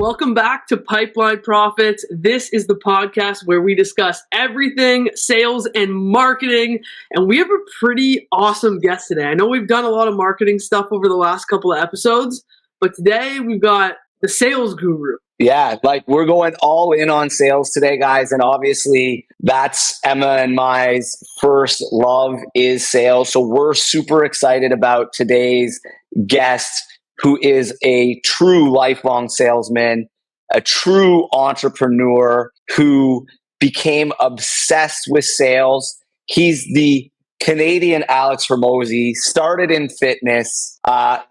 Welcome back to Pipeline Profits. This is the podcast where we discuss everything sales and marketing, and we have a pretty awesome guest today. I know we've done a lot of marketing stuff over the last couple of episodes, but today we've got the sales guru. Yeah, like we're going all in on sales today, guys. And obviously that's Emma and my first love is sales. So we're super excited about today's guest, who is a true lifelong salesman, a true entrepreneur who became obsessed with sales. He's the Canadian Alex Hormozi, started in fitness,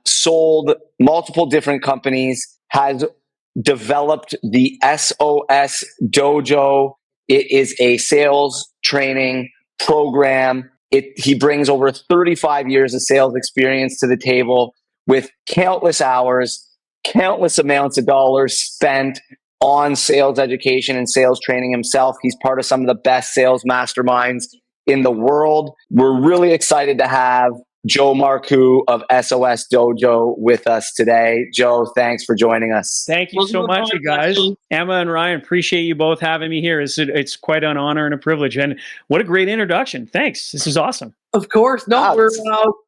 sold multiple different companies, has developed the SOS Dojo. It is a sales training program. He brings over 35 years of sales experience to the table with countless hours, countless amounts of dollars spent on sales education and sales training himself. He's part of some of the best sales masterminds in the world. We're really excited to have Joe Marcoux of SOS Dojo with us today. Joe, thanks for joining us. Thank you so much, you guys. Emma and Ryan, appreciate you both having me here. It's quite an honor and a privilege. And what a great introduction. Thanks. This is awesome. Of course. No,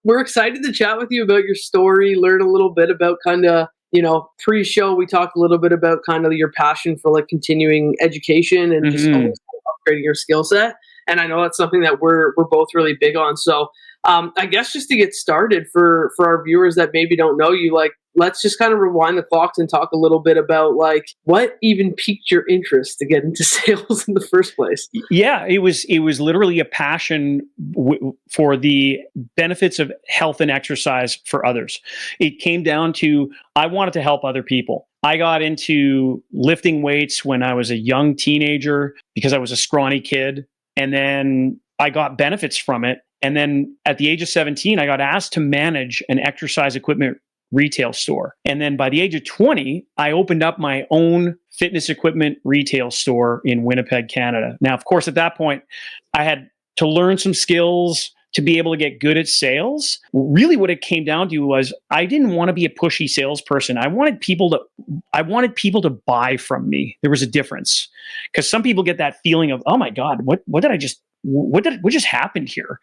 we're excited to chat with you about your story, learn a little bit about kind of, pre-show, we talked a little bit about kind of your passion for like continuing education and just always upgrading your skill set. And I know that's something that we're both really big on. So I guess just to get started for our viewers that maybe don't know you, like, let's just kind of rewind the clocks and talk a little bit about like what even piqued your interest to get into sales in the first place. Yeah, it was literally a passion for the benefits of health and exercise for others. It came down to, I wanted to help other people. I got into lifting weights when I was a young teenager because I was a scrawny kid. And then I got benefits from it. And then at the age of 17, I got asked to manage an exercise equipment retail store. And then by the age of 20, I opened up my own fitness equipment retail store in Winnipeg, Canada. Now, of course, at that point, I had to learn some skills to be able to get good at sales. Really what it came down to was I didn't want to be a pushy salesperson. I wanted people to buy from me. There was a difference. Because some people get that feeling of, oh my God, what just happened here?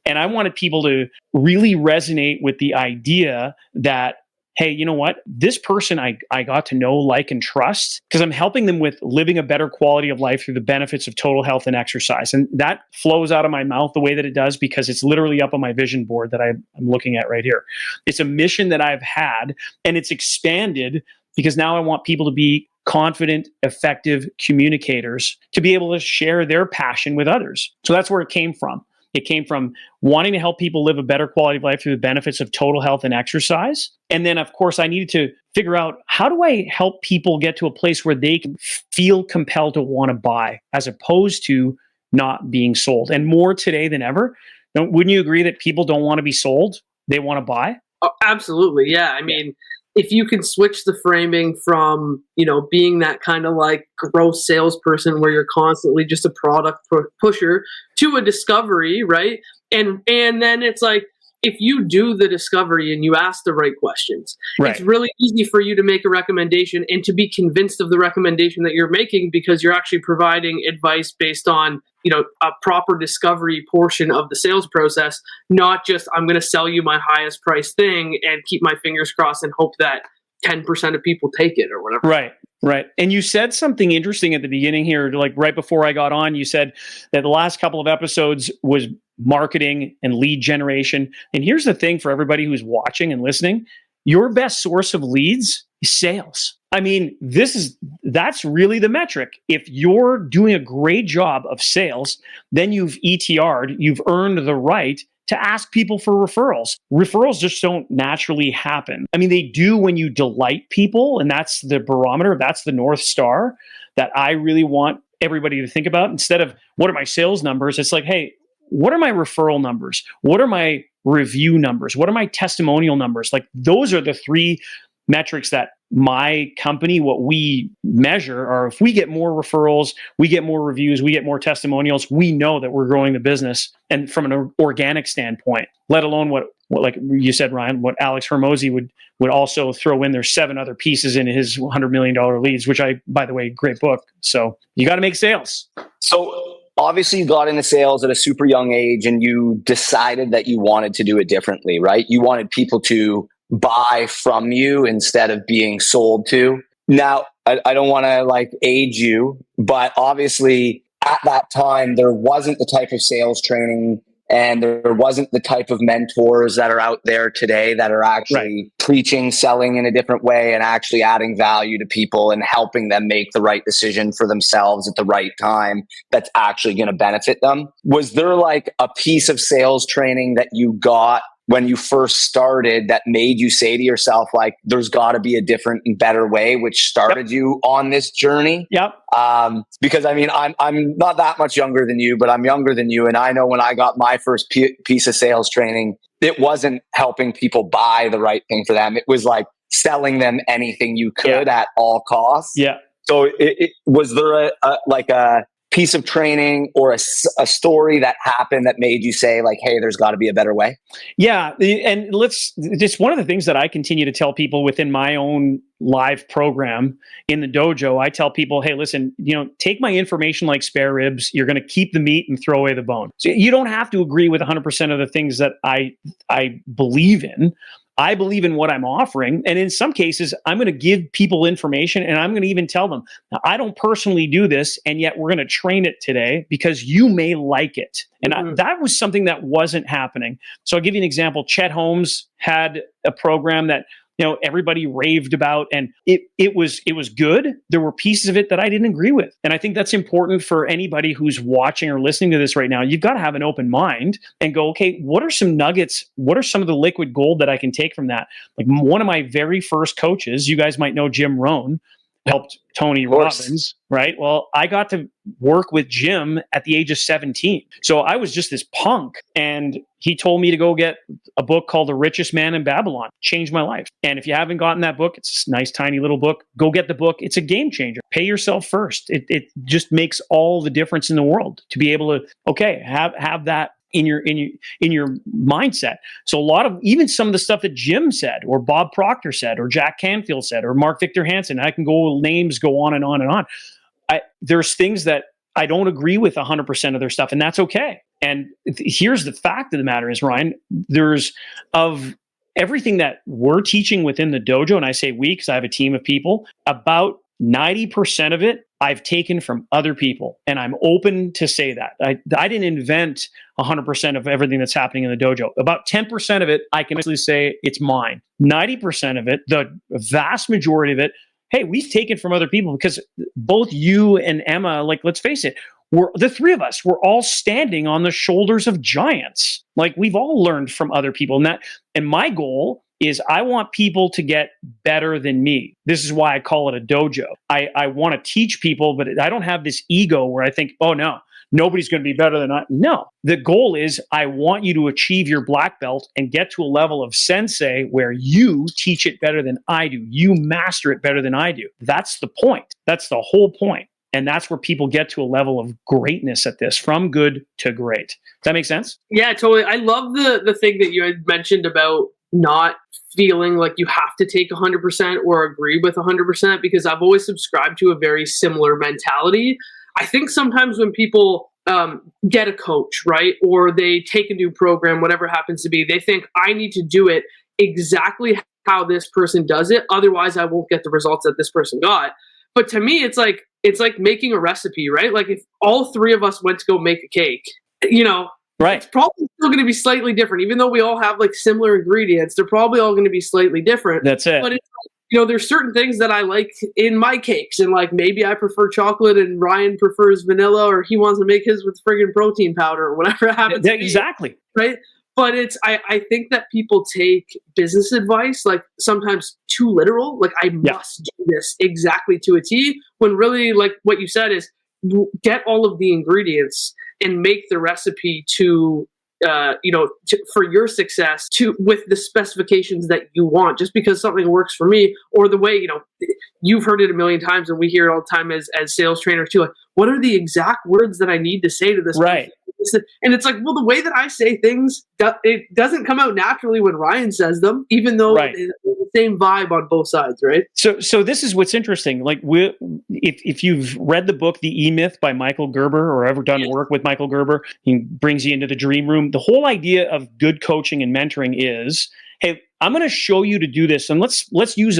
And I wanted people to really resonate with the idea that, hey, you know what? This person I got to know, like, and trust because I'm helping them with living a better quality of life through the benefits of total health and exercise. And that flows out of my mouth the way that it does because it's literally up on my vision board that I'm looking at right here. It's a mission that I've had, and it's expanded because now I want people to be confident, effective communicators to be able to share their passion with others. So that's where it came from. It came from wanting to help people live a better quality of life through the benefits of total health and exercise. And then, of course, I needed to figure out how do I help people get to a place where they can feel compelled to want to buy as opposed to not being sold. And more today than ever. Wouldn't you agree that people don't want to be sold? They want to buy? Oh, absolutely. Yeah. I mean, if you can switch the framing from, being that kind of like gross salesperson where you're constantly just a product pusher to a discovery, right? And then it's like, if you do the discovery and you ask the right questions, It's really easy for you to make a recommendation and to be convinced of the recommendation that you're making because you're actually providing advice based on, a proper discovery portion of the sales process, not just I'm going to sell you my highest price thing and keep my fingers crossed and hope that 10% of people take it or whatever. Right. And you said something interesting at the beginning here, like right before I got on, you said that the last couple of episodes was marketing and lead generation. And here's the thing for everybody who's watching and listening, your best source of leads is sales. I mean, that's really the metric. If you're doing a great job of sales, then you've ETR'd, you've earned the right to ask people for referrals. Referrals just don't naturally happen. I mean, they do when you delight people, and that's the barometer, that's the North Star that I really want everybody to think about. Instead of what are my sales numbers, it's like, hey, what are my referral numbers? What are my review numbers? What are my testimonial numbers? Like those are the three metrics that my company, what we measure are if we get more referrals, we get more reviews, we get more testimonials, we know that we're growing the business and from an organic standpoint, let alone what like you said, Ryan, what Alex Hormozy would also throw in. There's 7 other pieces in his $100 million leads, which by the way, great book. So you got to make sales. So obviously you got into sales at a super young age and you decided that you wanted to do it differently, right? You wanted people to buy from you instead of being sold to. Now, I don't want to like age you, but obviously at that time, there wasn't the type of sales training and there wasn't the type of mentors that are out there today that are actually preaching, selling in a different way and actually adding value to people and helping them make the right decision for themselves at the right time that's actually going to benefit them. Was there like a piece of sales training that you got when you first started that made you say to yourself, like, there's got to be a different and better way, which started you on this journey? Yep. Because I mean, I'm not that much younger than you, but I'm younger than you. And I know when I got my first piece of sales training, it wasn't helping people buy the right thing for them. It was like selling them anything you could at all costs. Yeah. So was there a piece of training or a story that happened that made you say like, hey, there's got to be a better way? Yeah. And just one of the things that I continue to tell people within my own live program in the dojo, I tell people, hey, listen, take my information like spare ribs. You're going to keep the meat and throw away the bone. So you don't have to agree with 100% of the things that I believe in. I believe in what I'm offering. And in some cases, I'm going to give people information and I'm going to even tell them, now, I don't personally do this, and yet we're going to train it today because you may like it. And that was something that wasn't happening. So I'll give you an example. Chet Holmes had a program that everybody raved about, and it was good. There were pieces of it that I didn't agree with. And I think that's important for anybody who's watching or listening to this right now. You've got to have an open mind and go, okay, what are some nuggets? What are some of the liquid gold that I can take from that? Like one of my very first coaches, you guys might know Jim Rohn, helped Tony Robbins, right? Well, I got to work with Jim at the age of 17. So I was just this punk. And he told me to go get a book called The Richest Man in Babylon. Changed my life. And if you haven't gotten that book, it's a nice, tiny little book. Go get the book. It's a game changer. Pay yourself first. It just makes all the difference in the world to be able to, have that in your mindset. So a lot of even some of the stuff that Jim said or Bob Proctor said or Jack Canfield said or Mark Victor Hansen, I can names go on and on and on. There's things that I don't agree with 100% of their stuff, and that's okay. And here's the fact of the matter is, Ryan, there's of everything that we're teaching within the dojo, and I say we because I have a team of people, about 90% of it I've taken from other people, and I'm open to say that. I didn't invent 100% of everything that's happening in the dojo. About 10% of it, I can actually say it's mine. 90% of it, the vast majority of it, hey, we've taken from other people because both you and Emma, like, let's face it, the three of us, we're all standing on the shoulders of giants. Like, we've all learned from other people. And my goal is I want people to get better than me. This is why I call it a dojo. I want to teach people, but I don't have this ego where I think, oh no, nobody's going to be better than I. No, the goal is I want you to achieve your black belt and get to a level of sensei where you teach it better than I do. You master it better than I do. That's the point. That's the whole point. And that's where people get to a level of greatness at this, from good to great. Does that make sense? Yeah, totally. I love the thing that you had mentioned about not feeling like you have to take 100% or agree with 100%, because I've always subscribed to a very similar mentality. I think sometimes when people get a coach, right, or they take a new program, whatever it happens to be, they think I need to do it exactly how this person does it. Otherwise, I won't get the results that this person got. But to me, it's like making a recipe, right? Like if all three of us went to go make a cake, right, it's probably still going to be slightly different. Even though we all have like similar ingredients, they're probably all going to be slightly different. That's it. But it's like, there's certain things that I like in my cakes, and like maybe I prefer chocolate and Ryan prefers vanilla, or he wants to make his with friggin' protein powder or whatever it happens to be. Exactly. Right. But I think that people take business advice like sometimes too literal. Like I must do this exactly to a T, when really, like what you said is, get all of the ingredients and make the recipe to for your success with the specifications that you want. Just because something works for me, or the way, you've heard it a million times and we hear it all the time as sales trainers too. Like, what are the exact words that I need to say to this right. person And it's like, well, the way that I say things, it doesn't come out naturally when Ryan says them, even though Right. it's the same vibe on both sides, right? So this is what's interesting. Like, if you've read the book The E-Myth by Michael Gerber, or ever done work with Michael Gerber, he brings you into the dream room. The whole idea of good coaching and mentoring is, hey, I'm going to show you to do this, and let's use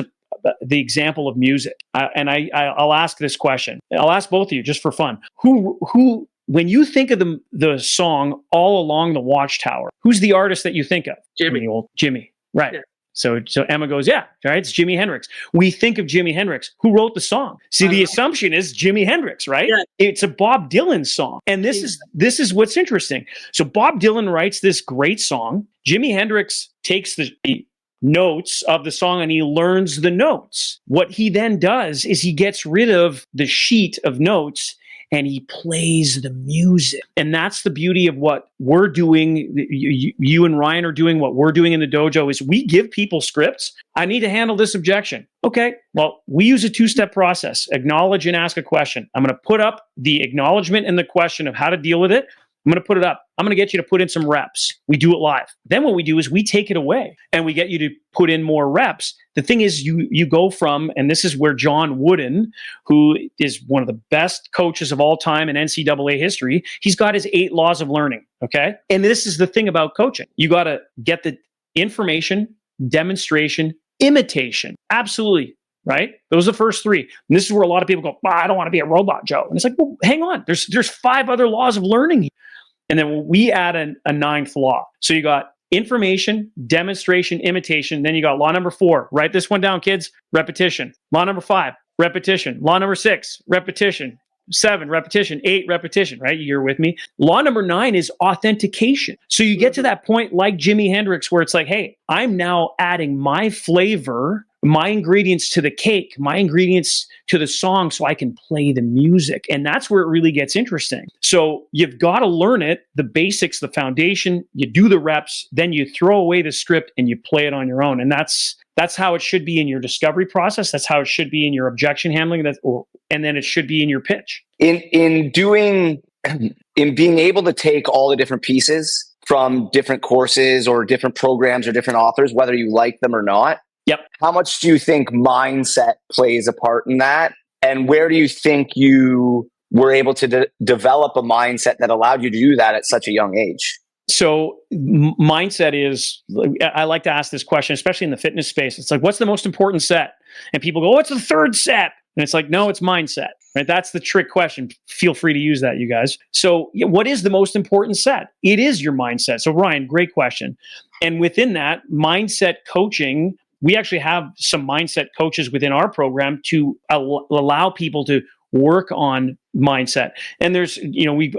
the example of music. I'll ask this question. I'll ask both of you just for fun. Who when you think of the song All Along the Watchtower, who's the artist that you think of? Jimmy. Jimmy, right. Yeah. So Emma goes, yeah, right, it's Jimi Hendrix. We think of Jimi Hendrix. Who wrote the song? See, the assumption is Jimi Hendrix, right? Yeah. It's a Bob Dylan song. And this is what's interesting. So Bob Dylan writes this great song. Jimi Hendrix takes the notes of the song and he learns the notes. What he then does is he gets rid of the sheet of notes and he plays the music. And that's the beauty of what we're doing. You and Ryan are doing what we're doing in the dojo is we give people scripts. I need to handle this objection. Okay, well, we use a two-step process. Acknowledge and ask a question. I'm going to put up the acknowledgement and the question of how to deal with it. I'm going to put it up. I'm going to get you to put in some reps. We do it live. Then what we do is we take it away and we get you to put in more reps. The thing is you go from, and this is where John Wooden, who is one of the best coaches of all time in NCAA history, he's got his 8 laws of learning, okay? And this is the thing about coaching. You got to get the information, demonstration, imitation. Absolutely. Right? Those are the first 3. And this is where a lot of people go, I don't want to be a robot, Joe. And it's like, well, hang on. There's 5 other laws of learning. And then we add a 9th law. So you got information, demonstration, imitation. Then you got law number 4. Write this one down, kids. Repetition. Law number 5, repetition. Law number 6, repetition. 7, repetition. 8, repetition, right? You're with me. Law number 9 is authentication. So you get to that point like Jimi Hendrix where it's like, hey, I'm now adding my flavor, my ingredients to the cake, my ingredients to the song so I can play the music. And that's where it really gets interesting. So you've got to learn it, the basics, the foundation, you do the reps, then you throw away the script and you play it on your own. And that's how it should be in your discovery process. That's how it should be in your objection handling, and then it should be in your pitch. In being able to take all the different pieces from different courses or different programs or different authors, whether you like them or not. Yep. How much do you think mindset plays a part in that? And where do you think you were able to develop a mindset that allowed you to do that at such a young age? So mindset is, I like to ask this question, especially in the fitness space. It's like, what's the most important set? And people go, what's the 3rd set? And it's like, no, it's mindset, right? That's the trick question. Feel free to use that, you guys. So what is the most important set? It is your mindset. So Ryan, great question. And within that mindset coaching, we actually have some mindset coaches within our program to allow people to work on mindset. And there's,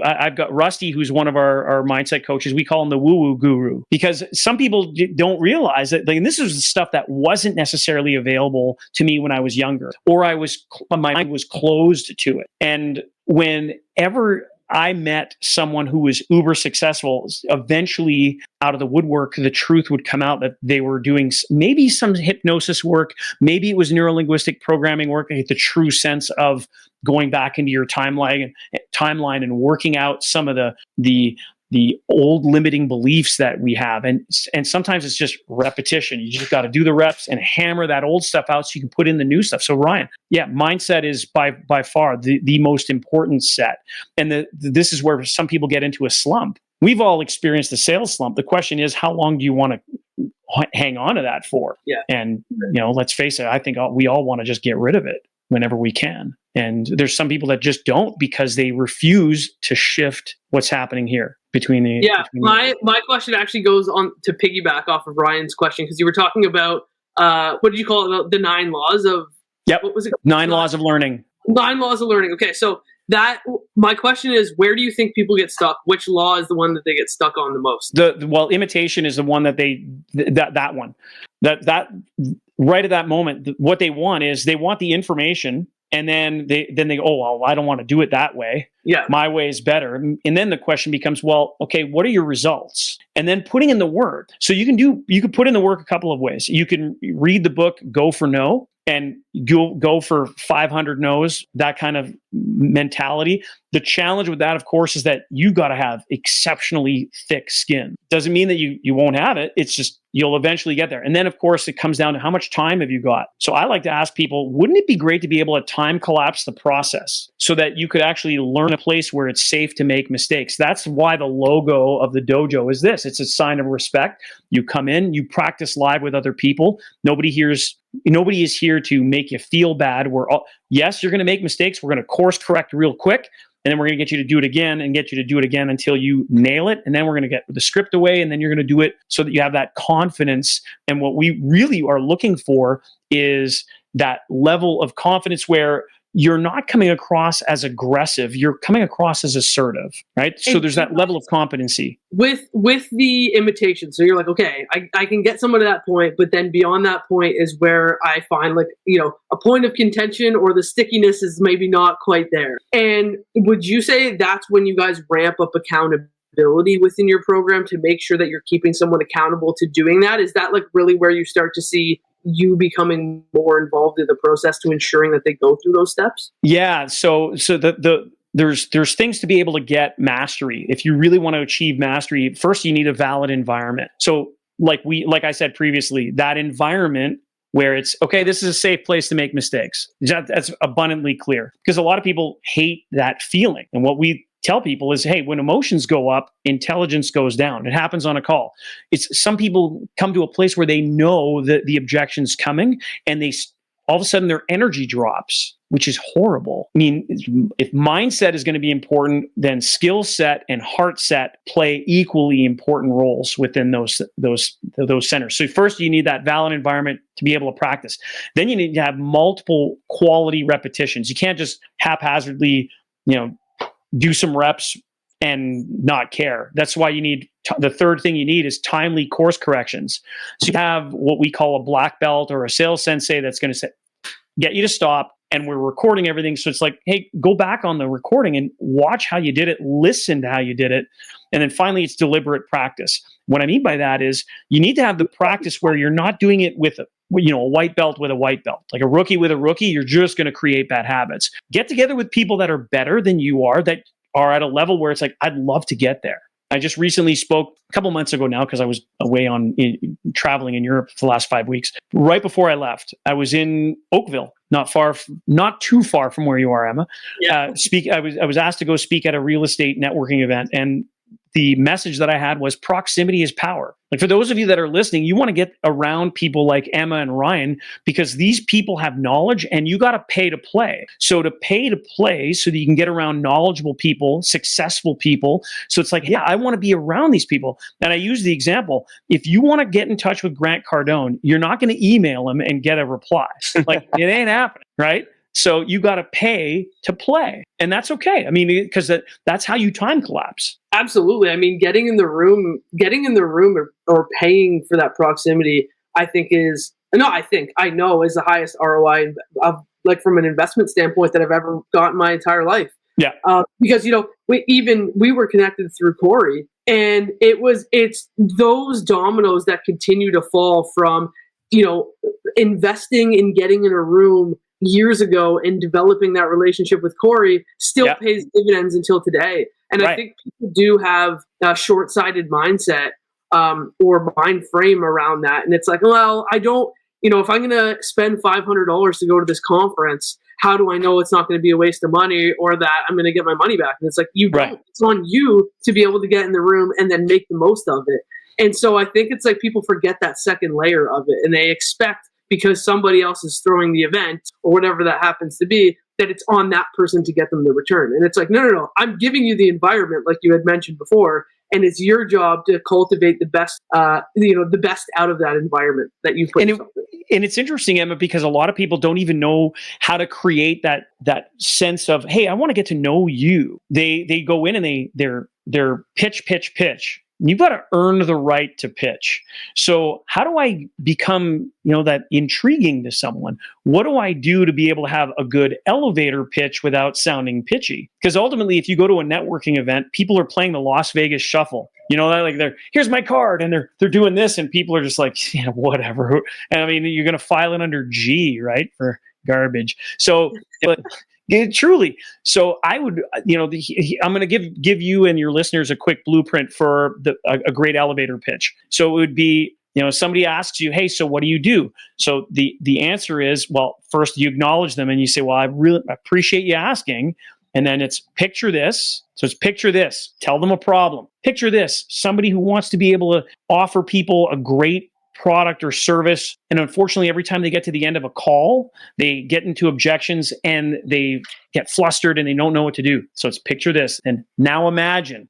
I've got Rusty, who's one of our mindset coaches. We call him the woo-woo guru, because some people don't realize that, and this is the stuff that wasn't necessarily available to me when I was younger, or my mind was closed to it. And whenever I met someone who was uber successful, eventually out of the woodwork, the truth would come out that they were doing maybe some hypnosis work, maybe it was neurolinguistic programming work, the true sense of going back into your timeline and working out some of the old limiting beliefs that we have. And sometimes it's just repetition. You just got to do the reps and hammer that old stuff out so you can put in the new stuff. So Ryan, yeah, mindset is by far the most important set. And this is where some people get into a slump. We've all experienced the sales slump. The question is, how long do you want to hang on to that for? Yeah. And, let's face it, I think we all want to just get rid of it whenever we can. And there's some people that just don't, because they refuse to shift what's happening here between the. Yeah, my question actually goes on to piggyback off of Ryan's question, because you were talking about what did you call it? The 9 laws of. Yep. What was it? 9 laws of learning. 9 laws of learning. Okay, so my question is, where do you think people get stuck? Which law is the one that they get stuck on the most? Imitation is the one that that one right at that moment. What they want is they want the information. And then they go, oh, well, I don't want to do it that way. Yeah. My way is better. And then the question becomes, well, okay, what are your results? And then putting in the work. So you can put in the work a couple of ways. You can read the book, Go for No. and go for 500 no's, that kind of mentality. The challenge with that, of course, is that you got to have exceptionally thick skin. Doesn't mean that you won't have it. It's just you'll eventually get there. And then, of course, it comes down to how much time have you got? So I like to ask people, wouldn't it be great to be able to time collapse the process so that you could actually learn a place where it's safe to make mistakes? That's why the logo of the dojo is this. It's a sign of respect. You come in, you practice live with other people. Nobody is here to make you feel bad. Yes, you're going to make mistakes. We're going to course correct real quick. And then we're going to get you to do it again and get you to do it again until you nail it. And then we're going to get the script away, and then you're going to do it so that you have that confidence. And what we really are looking for is that level of confidence where you're not coming across as aggressive, you're coming across as assertive, right? So there's that level of competency. With the imitation. So you're like, okay, I can get someone to that point, but then beyond that point is where I find a point of contention, or the stickiness is maybe not quite there. And would you say that's when you guys ramp up accountability within your program to make sure that you're keeping someone accountable to doing that? Is that really where you start to see you becoming more involved in the process to ensuring that they go through those steps? Yeah. So there's things to be able to get mastery. If you really want to achieve mastery, first you need a valid environment. So like I said previously, that environment where it's, okay, this is a safe place to make mistakes. That's abundantly clear, because a lot of people hate that feeling. And what we tell people is, hey, when emotions go up, intelligence goes down. It happens on a call. Some people come to a place where they know that the objection's coming, and all of a sudden their energy drops, which is horrible. I mean, if mindset is going to be important, then skill set and heart set play equally important roles within those centers. So first, you need that valid environment to be able to practice. Then you need to have multiple quality repetitions. You can't just haphazardly, do some reps and not care. That's why you need the third thing you need is timely course corrections. So you have what we call a black belt or a sales sensei that's going to get you to stop, and we're recording everything. So it's like, hey, go back on the recording and watch how you did it, listen to how you did it. And then finally, it's deliberate practice. What I mean by that is you need to have the practice where you're not doing it with a white belt with a white belt, like a rookie with a rookie. You're just going to create bad habits. Get together with people that are better than you are, that are at a level where it's like, I'd love to get there. I just recently spoke a couple months ago now, because I was away traveling in Europe for the last 5 weeks. Right before I left, I was in Oakville, not too far from where you are, Emma. Yeah. I was asked to go speak at a real estate networking event, and the message that I had was proximity is power. Like, for those of you that are listening, you want to get around people like Emma and Ryan, because these people have knowledge, and you got to pay to play. So to pay to play so that you can get around knowledgeable people, successful people. So it's like, yeah, I want to be around these people. And I use the example, if you want to get in touch with Grant Cardone, you're not going to email him and get a reply. Like, it ain't happening, right? So you got to pay to play, and that's okay. I mean, because that's how you time collapse. Absolutely. I mean, getting in the room or paying for that proximity, I know is the highest ROI of, from an investment standpoint, that I've ever gotten my entire life. Yeah. Because we were connected through Corey, and it's those dominoes that continue to fall from investing in getting in a room years ago and developing that relationship with Corey still pays dividends until today. And I think people do have a short-sighted mindset or mind frame around that. And it's like, well, I don't, if I'm going to spend $500 to go to this conference, how do I know it's not going to be a waste of money, or that I'm going to get my money back? And it's like, don't. It's on you to be able to get in the room and then make the most of it. And so I think it's like people forget that second layer of it, and they expect, because somebody else is throwing the event or whatever that happens to be, that it's on that person to get them the return. And it's like, no. I'm giving you the environment, like you had mentioned before, and it's your job to cultivate the best, the best out of that environment that you put. And it's interesting, Emma, because a lot of people don't even know how to create that sense of, hey, I want to get to know you. They go in and they're pitch. you've got to earn the right to pitch. So how do I become, that intriguing to someone? What do I do to be able to have a good elevator pitch without sounding pitchy? Because ultimately, if you go to a networking event, people are playing the Las Vegas shuffle. Like here's my card, and they're doing this, and people are just like, whatever. And I mean, you're going to file it under G, right, for garbage. So. Yeah, truly. So I would, I'm going to give you and your listeners a quick blueprint for a great elevator pitch. So it would be, somebody asks you, hey, so what do you do? So the answer is, well, first you acknowledge them and you say, well, I really appreciate you asking. And then it's picture this. So it's picture this. Tell them a problem. Picture this. Somebody who wants to be able to offer people a great product or service. And unfortunately, every time they get to the end of a call, they get into objections and they get flustered and they don't know what to do. So it's picture this. And now imagine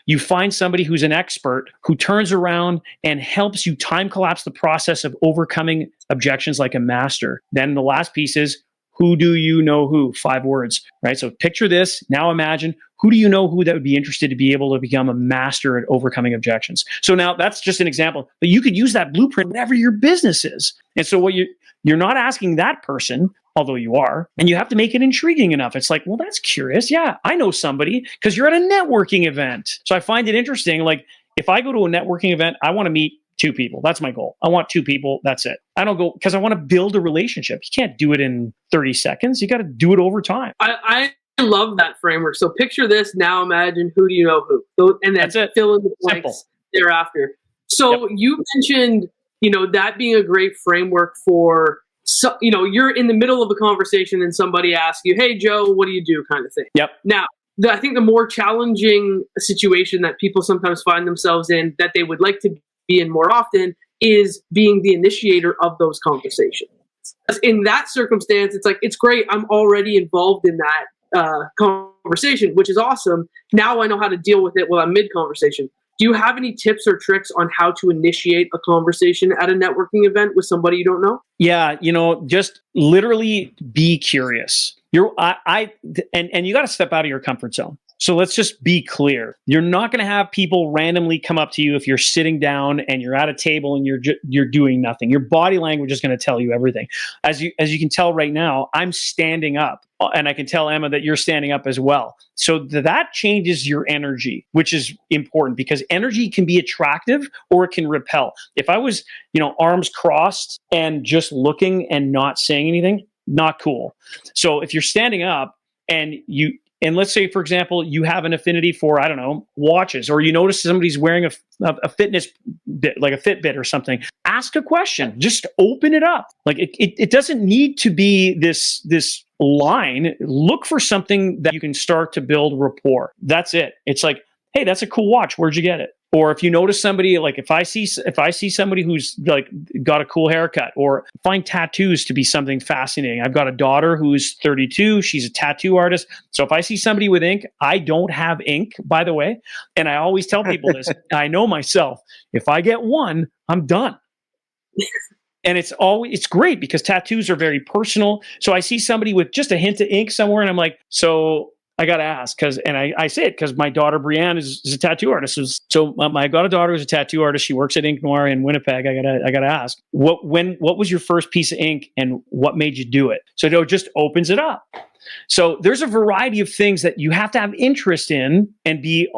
you find somebody who's an expert who turns around and helps you time collapse the process of overcoming objections like a master. Then the last piece is, who do you know who? 5 words, right? So picture this. Now imagine, who do you know who that would be interested to be able to become a master at overcoming objections? So now that's just an example, but you could use that blueprint whatever your business is. And so what you're not asking that person, although you are, and you have to make it intriguing enough. It's like, well, that's curious. Yeah, I know somebody, because you're at a networking event. So I find it interesting. Like if I go to a networking event, I want to meet 2 people. That's my goal. I want 2 people. That's it. I don't go because I want to build a relationship. You can't do it in 30 seconds. You got to do it over time. I love that framework. So picture this. Now imagine, who do you know who? And then fill in the blanks thereafter. So you mentioned, that being a great framework for, you're in the middle of a conversation and somebody asks you, hey, Joe, what do you do, kind of thing. Yep. Now, I think the more challenging situation that people sometimes find themselves in that they would like to be in more often is being the initiator of those conversations. In that circumstance, it's like, it's great. I'm already involved in that conversation, which is awesome. Now I know how to deal with it while I'm mid-conversation. Do you have any tips or tricks on how to initiate a conversation at a networking event with somebody you don't know? Yeah, just literally be curious. And you got to step out of your comfort zone. So let's just be clear. You're not going to have people randomly come up to you if you're sitting down and you're at a table and you're doing nothing. Your body language is going to tell you everything. As you can tell right now, I'm standing up, and I can tell Emma that you're standing up as well. So that changes your energy, which is important because energy can be attractive or it can repel. If I was, arms crossed and just looking and not saying anything, not cool. So if you're standing up and let's say, for example, you have an affinity for, I don't know, watches, or you notice somebody's wearing a fitness bit, like a Fitbit or something. Ask a question. Just open it up. Like it doesn't need to be this line. Look for something that you can start to build rapport. That's it. It's like, hey, that's a cool watch. Where'd you get it? Or if you notice somebody, like if I see somebody who's like got a cool haircut, or find tattoos to be something fascinating. I've got a daughter who's 32. She's a tattoo artist. So if I see somebody with ink, I don't have ink, by the way. And I always tell people this, I know myself, if I get one, I'm done. And it's great because tattoos are very personal. So I see somebody with just a hint of ink somewhere and I'm like, so I got to ask and I say it because my daughter Brianne is a tattoo artist. So I got a daughter who's a tattoo artist. She works at Ink Noir in Winnipeg. I gotta ask, what was your first piece of ink and what made you do it? So it just opens it up. So there's a variety of things that you have to have interest in and you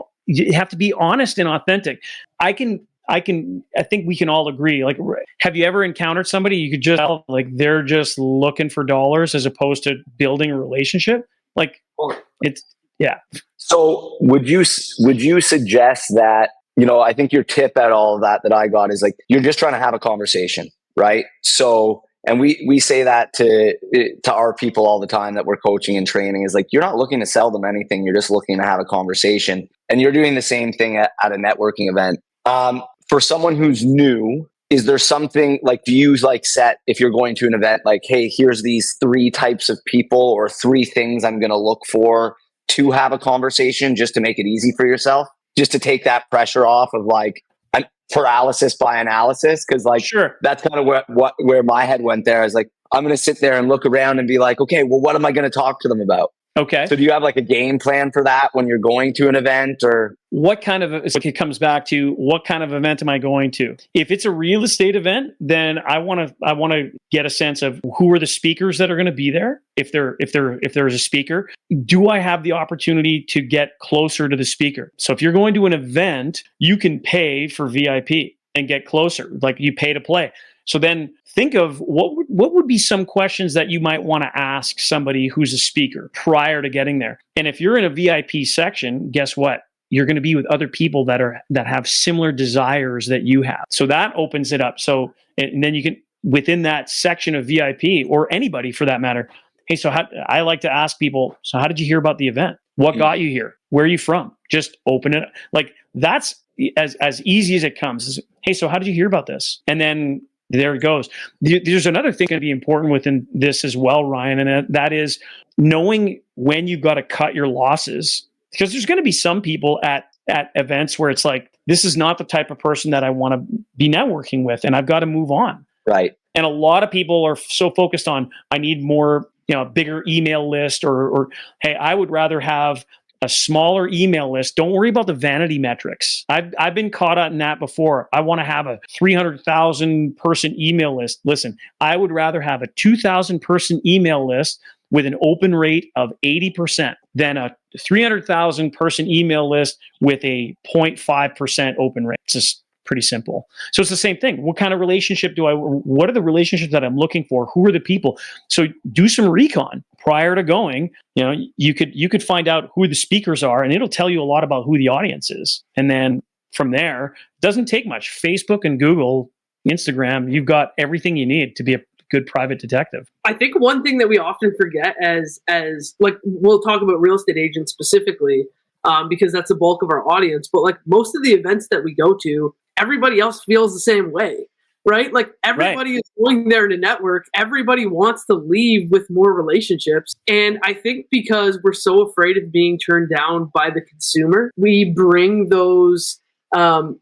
have to be honest and authentic. I think we can all agree. Like, have you ever encountered somebody you could just tell like they're just looking for dollars as opposed to building a relationship? Like yeah. So would you suggest that, I think your tip at all of that I got is like, you're just trying to have a conversation, right? So, and we say that to our people all the time that we're coaching and training is like, you're not looking to sell them anything. You're just looking to have a conversation, and you're doing the same thing at a networking event. For someone who's new, is there something like, do you like set, if you're going to an event, like, hey, here's these 3 types of people or 3 things I'm going to look for to have a conversation, just to make it easy for yourself, just to take that pressure off of like an paralysis by analysis? Cause like, sure, that's kind of where my head went there. I was like, I'm going to sit there and look around and be like, okay, well, what am I going to talk to them about? Okay. So do you have like a game plan for that when you're going to an event, or what kind of, it comes back to what kind of event am I going to? If it's a real estate event, then I want to get a sense of who are the speakers that are going to be there. If there's a speaker, do I have the opportunity to get closer to the speaker? So if you're going to an event, you can pay for VIP and get closer, like you pay to play. So then think of what would be some questions that you might want to ask somebody who's a speaker prior to getting there. And if you're in a VIP section, guess what? You're going to be with other people that have similar desires that you have. So that opens it up. So, and then you can, within that section of VIP, or anybody for that matter, hey, so I like to ask people, so how did you hear about the event? What got you here? Where are you from? Just open it. Like, that's as easy as it comes. Hey, so how did you hear about this? And then there it goes. There's another thing going to be important within this as well, Ryan, and that is knowing when you've got to cut your losses, because there's going to be some people at events where it's like, this is not the type of person that I want to be networking with, and I've got to move on. Right. And a lot of people are so focused on, I need more, bigger email list, or hey, I would rather have a smaller email list. Don't worry about the vanity metrics. I've been caught up in that before. I want to have a 300,000 person email list. Listen, I would rather have a 2,000 person email list with an open rate of 80% than a 300,000 person email list with a 0.5% open rate. It's just pretty simple. So it's the same thing. What kind of relationship what are the relationships that I'm looking for? Who are the people? So do some recon prior to going. You could find out who the speakers are, and it'll tell you a lot about who the audience is. And then from there, it doesn't take much. Facebook and Google, Instagram, you've got everything you need to be a good private detective. I think one thing that we often forget as like, we'll talk about real estate agents specifically, because that's the bulk of our audience, but like most of the events that we go to, everybody else feels the same way, right? Like everybody is going there to network. Everybody wants to leave with more relationships. And I think because we're so afraid of being turned down by the consumer, we bring those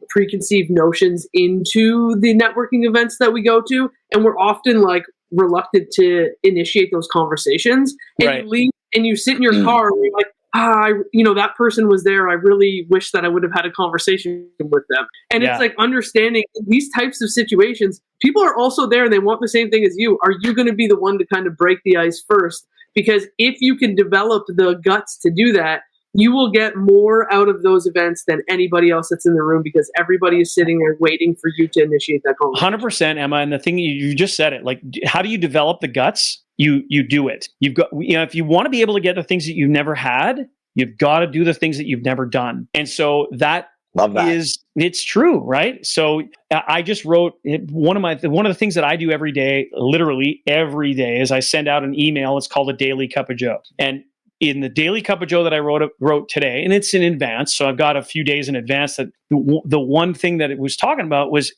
preconceived notions into the networking events that we go to. And we're often like reluctant to initiate those conversations. And you leave and you sit in your car and you're like, that person was there. I really wish that I would have had a conversation with them. And it's like understanding these types of situations, people are also there and they want the same thing as you. Are you going to be the one to kind of break the ice first? Because if you can develop the guts to do that, you will get more out of those events than anybody else that's in the room, because everybody is sitting there waiting for you to initiate that conversation. 100%, Emma. And the thing you just said it, like, how do you develop the guts? You do it. You've got, if you want to be able to get the things that you've never had, you've got to do the things that you've never done. And so it's true, right? So I just wrote one of the things that I do every day, literally every day, is I send out an email. It's called a Daily Cup of Joe. And in the Daily Cup of Joe that I wrote today, and it's in advance, so I've got a few days in advance, that the one thing that it was talking about was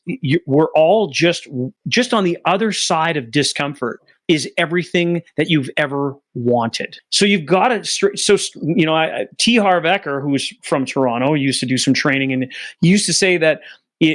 we're all just on the other side of discomfort is everything that you've ever wanted. So you've got to, T. Harv Eker, who's from Toronto, used to do some training, and he used to say that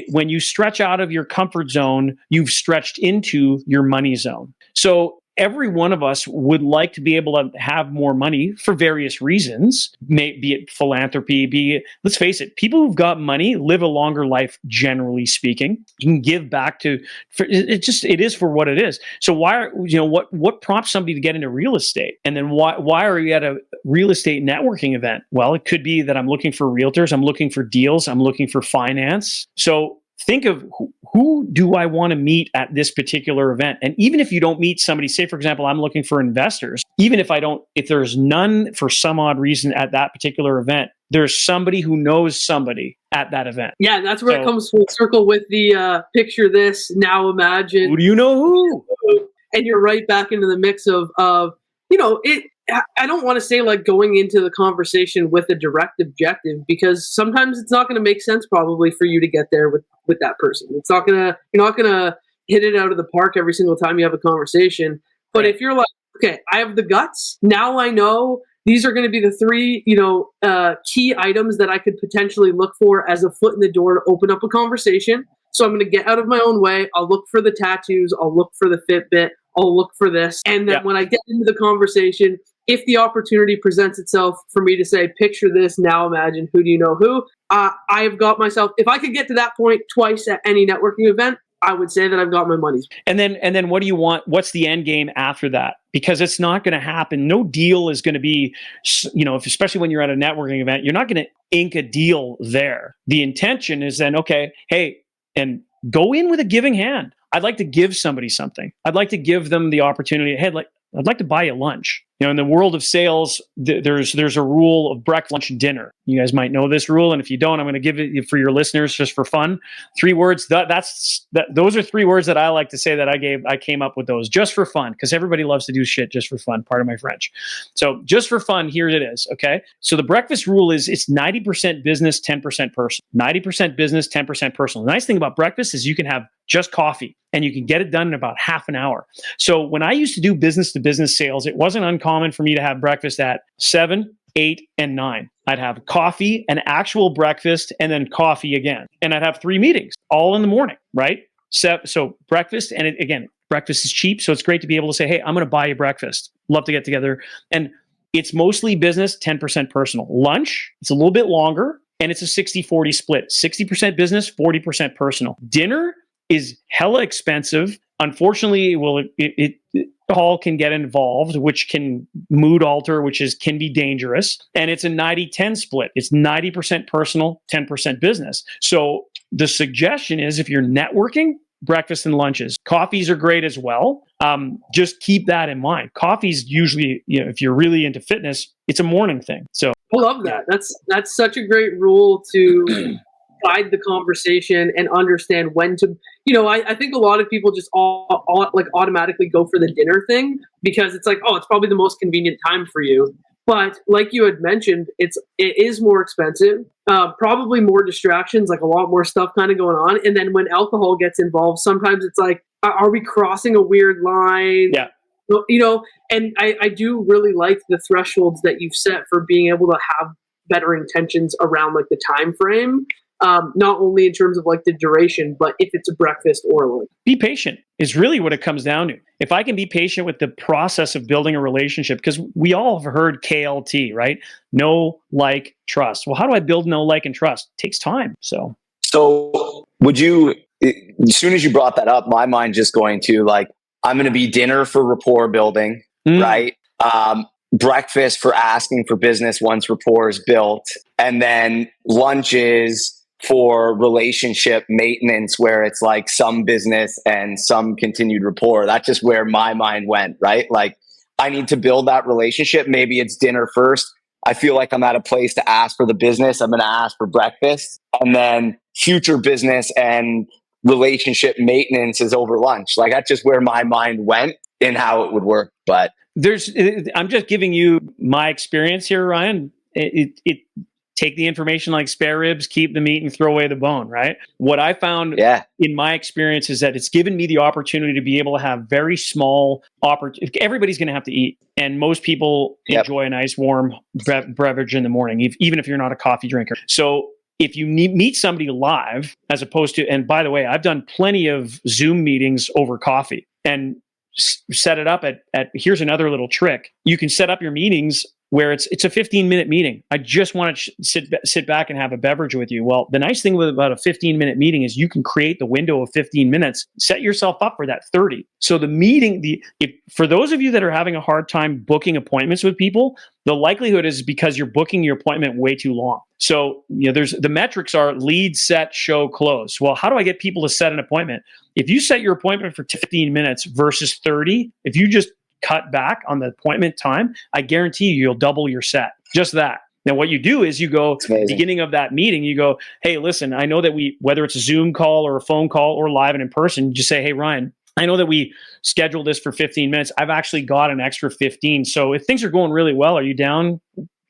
when you stretch out of your comfort zone, you've stretched into your money zone. So every one of us would like to be able to have more money for various reasons, be it philanthropy, let's face it, people who've got money live a longer life, generally speaking. You can give back it is for what it is. So what prompts somebody to get into real estate? And then why are you at a real estate networking event? Well, it could be that I'm looking for realtors, I'm looking for deals, I'm looking for finance. So think of who do I want to meet at this particular event? And even if you don't meet somebody, say, for example, I'm looking for investors, even if there's none for some odd reason at that particular event, there's somebody who knows somebody at that event. Yeah, and that's where it comes full circle with the picture this, now imagine. Who do you know who? And you're right back into the mix of I don't want to say like going into the conversation with a direct objective, because sometimes it's not going to make sense probably for you to get there with that person. You're not going to hit it out of the park every single time you have a conversation. But if you're like, okay, I have the guts, now I know these are going to be the three, key items that I could potentially look for as a foot in the door to open up a conversation. So I'm going to get out of my own way. I'll look for the tattoos. I'll look for the Fitbit. I'll look for this. And then when I get into the conversation, if the opportunity presents itself for me to say, picture this, now imagine, who do you know who? I've got myself, if I could get to that point twice at any networking event, I would say that I've got my money's. And then what do you want? What's the end game after that? Because it's not going to happen. No deal is going to be, especially when you're at a networking event, you're not going to ink a deal there. The intention is then, okay, hey, and go in with a giving hand. I'd like to give somebody something. I'd like to give them the opportunity. Hey, I'd like to buy you lunch. In the world of sales, there's a rule of breakfast, lunch, and dinner. You guys might know this rule, and if you don't, I'm going to give it for your listeners just for fun. 3 words. Those are 3 words that I like to say that I came up with those just for fun, because everybody loves to do shit just for fun. Pardon my French. So just for fun, here it is. Okay. So the breakfast rule is it's 90% business, 10% personal. 90% business, 10% personal. The nice thing about breakfast is you can have just coffee and you can get it done in about half an hour. So when I used to do business to business sales, it wasn't uncommon for me to have breakfast at 7, 8, and 9. I'd have coffee, an actual breakfast, and then coffee again. And I'd have 3 meetings all in the morning, right? So breakfast, and again, breakfast is cheap. So it's great to be able to say, hey, I'm going to buy you breakfast. Love to get together. And it's mostly business, 10% personal. Lunch, it's a little bit longer, and it's a 60-40 split. 60% business, 40% personal. Dinner is hella expensive. Unfortunately, it all can get involved, which can mood alter, can be dangerous. And it's a 90-10 split. It's 90% personal, 10% business. So the suggestion is, if you're networking, breakfast and lunches. Coffees are great as well. Just keep that in mind. Coffee's usually, if you're really into fitness, it's a morning thing. So I love that. That's such a great rule to guide the conversation and understand when to, I think a lot of people just automatically go for the dinner thing because it's like, oh, it's probably the most convenient time for you. But like you had mentioned, it is more expensive, probably more distractions, like a lot more stuff kind of going on. And then when alcohol gets involved, sometimes it's like, are we crossing a weird line? Yeah. And I do really like the thresholds that you've set for being able to have better intentions around like the time frame. Not only in terms of like the duration, but if it's a breakfast or a lunch. Be patient is really what it comes down to. If I can be patient with the process of building a relationship, because we all have heard KLT, right? Know, like, trust. Well, how do I build know, like, and trust? It takes time. So would you, as soon as you brought that up, my mind just going to like, I'm going to be dinner for rapport building, right? Breakfast for asking for business once rapport is built, and then lunches for relationship maintenance, where it's like some business and some continued rapport. That's just where my mind went, right? Like, I need to build that relationship. Maybe it's dinner first. I feel like I'm at a place to ask for the business. I'm going to ask for breakfast, and then future business and relationship maintenance is over lunch. Like, that's just where my mind went and how it would work. But I'm just giving you my experience here, Ryan. Take the information like spare ribs, keep the meat, and throw away the bone, right? What I found in my experience is that it's given me the opportunity to be able to have very small everybody's going to have to eat. And most people enjoy a nice warm beverage in the morning, even if you're not a coffee drinker. So if you meet somebody live, as opposed to, and by the way, I've done plenty of Zoom meetings over coffee and set it up at here's another little trick. You can set up your meetings where it's a 15-minute meeting. I just want to sit back and have a beverage with you. Well, the nice thing about a 15-minute meeting is you can create the window of 15 minutes, set yourself up for that 30. So the meeting, for those of you that are having a hard time booking appointments with people, the likelihood is because you're booking your appointment way too long. So, there's the metrics are lead, set, show, close. Well, how do I get people to set an appointment? If you set your appointment for 15 minutes versus 30, if you just cut back on the appointment time, I guarantee you'll double your set. Just that. Now, what you do is you go, beginning of that meeting, you go, hey, listen, I know that whether it's a Zoom call or a phone call or live and in person, just say, hey, Ryan, I know that we scheduled this for 15 minutes. I've actually got an extra 15. So if things are going really well, are you down?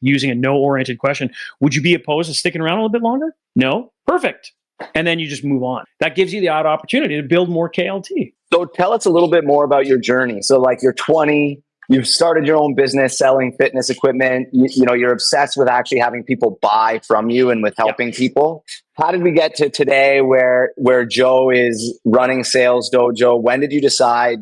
Using a no-oriented question, would you be opposed to sticking around a little bit longer? No? Perfect. And then you just move on. That gives you the opportunity to build more KLT. So tell us a little bit more about your journey. So like, you're 20, you've started your own business selling fitness equipment. You're obsessed with actually having people buy from you and with helping people. How did we get to today where Joe is running Sales Dojo? When did you decide,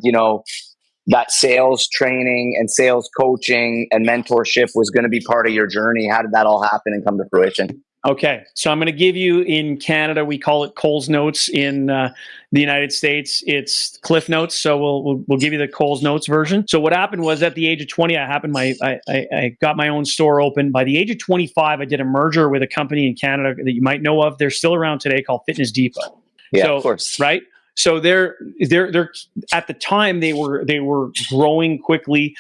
that sales training and sales coaching and mentorship was going to be part of your journey? How did that all happen and come to fruition? Okay, so I'm going to give you, in Canada, we call it Coles Notes. In the United States, it's Cliff Notes. So we'll give you the Coles Notes version. So what happened was, at the age of 20, I got my own store open. By the age of 25, I did a merger with a company in Canada that you might know of. They're still around today, called Fitness Depot. Yeah, so, of course. Right. So they're at the time they were growing quickly.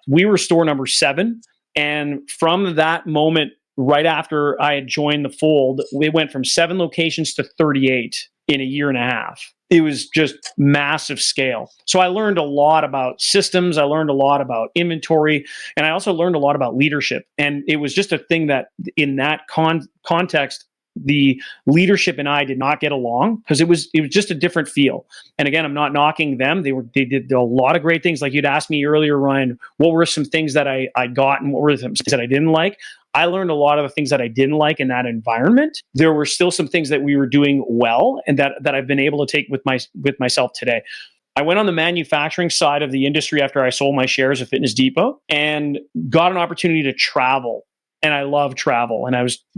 We were store number 7, and from that moment, right after I had joined the fold, we went from 7 locations to 38 in a year and a half. It was just massive scale. So I learned a lot about systems. I learned a lot about inventory, and I also learned a lot about leadership. And it was just a thing that, in that context, the leadership and I did not get along, because it was just a different feel. And again, I'm not knocking them. They did a lot of great things. Like you'd asked me earlier, Ryan, what were some things that I got and what were some things that I didn't like? I learned a lot of the things that I didn't like in that environment. There were still some things that we were doing well, and that I've been able to take with myself today. I went on the manufacturing side of the industry after I sold my shares of Fitness Depot, and got an opportunity to travel. And I love travel. And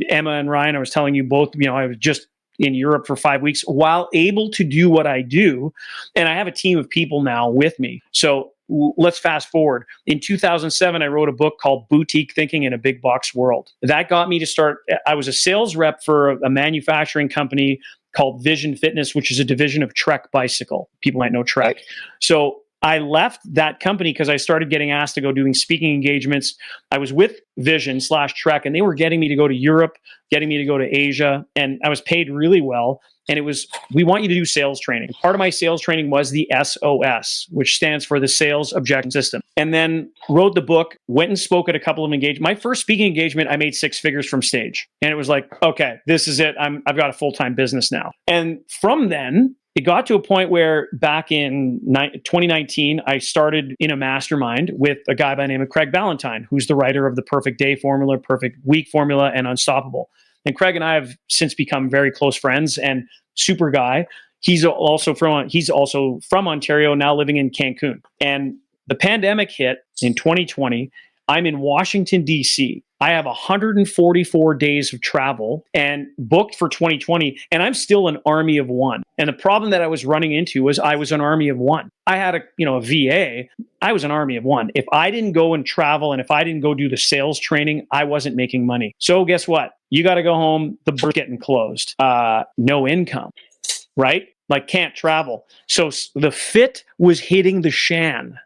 Emma and Ryan, I was telling you both, I was just in Europe for 5 weeks while able to do what I do. And I have a team of people now with me. So let's fast forward. In 2007, I wrote a book called Boutique Thinking in a Big Box World. That got me to start. I was a sales rep for a manufacturing company called Vision Fitness, which is a division of Trek Bicycle. People might know Trek. So I left that company because I started getting asked to go doing speaking engagements. I was with Vision/Trek, and they were getting me to go to Europe, getting me to go to Asia, and I was paid really well. And it was, we want you to do sales training. Part of my sales training was the SOS, which stands for the Sales Objection System. And then wrote the book, went and spoke at a couple of engagements. My first speaking engagement, I made 6 figures from stage. And it was like, okay, this is it. I've got a full-time business now. And from then, it got to a point where back in 2019, I started in a mastermind with a guy by the name of Craig Ballantyne, who's the writer of the Perfect Day Formula, Perfect Week Formula, and Unstoppable. And Craig and I have since become very close friends, and super guy. He's also from Ontario, now living in Cancun. And the pandemic hit in 2020. I'm in Washington, D.C. I have 144 days of travel and booked for 2020, and I'm still an army of one. And the problem that I was running into was I was an army of one. I had a VA. I was an army of one. If I didn't go and travel, and if I didn't go do the sales training, I wasn't making money. So guess what? You got to go home. The book's getting closed. No income, right? Like, can't travel. So the fit was hitting the shan.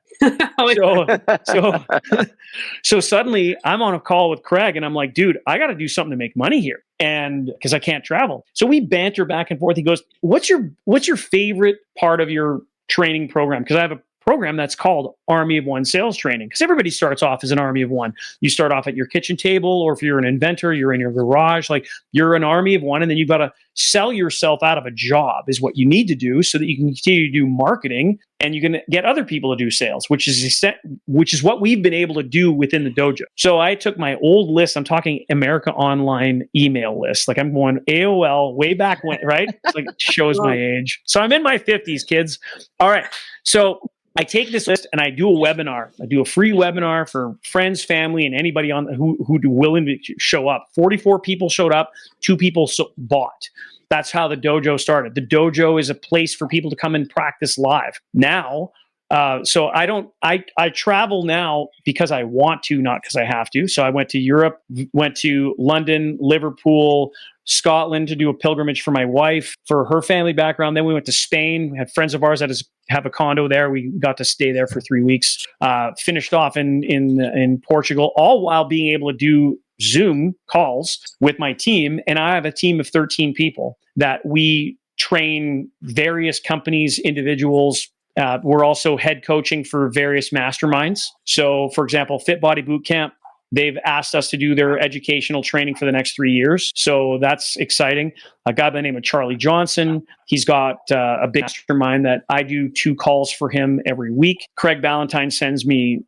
So suddenly I'm on a call with Craig, and I'm like, dude, I got to do something to make money here, and because I can't travel. So we banter back and forth. He goes, what's your favorite part of your training program? Because I have a program that's called Army of One Sales Training, because everybody starts off as an army of one. You start off at your kitchen table, or if you're an inventor, you're in your garage, like you're an army of one, and then you've got to sell yourself out of a job is what you need to do so that you can continue to do marketing and you can get other people to do sales, which is what we've been able to do within the dojo. So I took my old list, I'm talking America Online email list, like I'm going AOL way back when, right? It's like, it shows my age. So I'm in my 50s, kids. All right. So I take this list and I do a webinar. I do a free webinar for friends, family, and anybody on who willing to show up. 44 people showed up. 2 people bought. That's how the dojo started. The dojo is a place for people to come and practice live. Now, so I travel now because I want to, not because I have to. So I went to Europe, went to London, Liverpool, Scotland to do a pilgrimage for my wife, for her family background. Then we went to Spain. We had friends of ours that have a condo there. We got to stay there for 3 weeks. Finished off in Portugal, all while being able to do Zoom calls with my team. And I have a team of 13 people that we train various companies, individuals. We're also head coaching for various masterminds. So, for example, Fit Body Bootcamp, they've asked us to do their educational training for the next 3 years. So that's exciting. A guy by the name of Charlie Johnson, he's got a big mastermind that I do 2 calls for him every week. Craig Ballantyne sends me,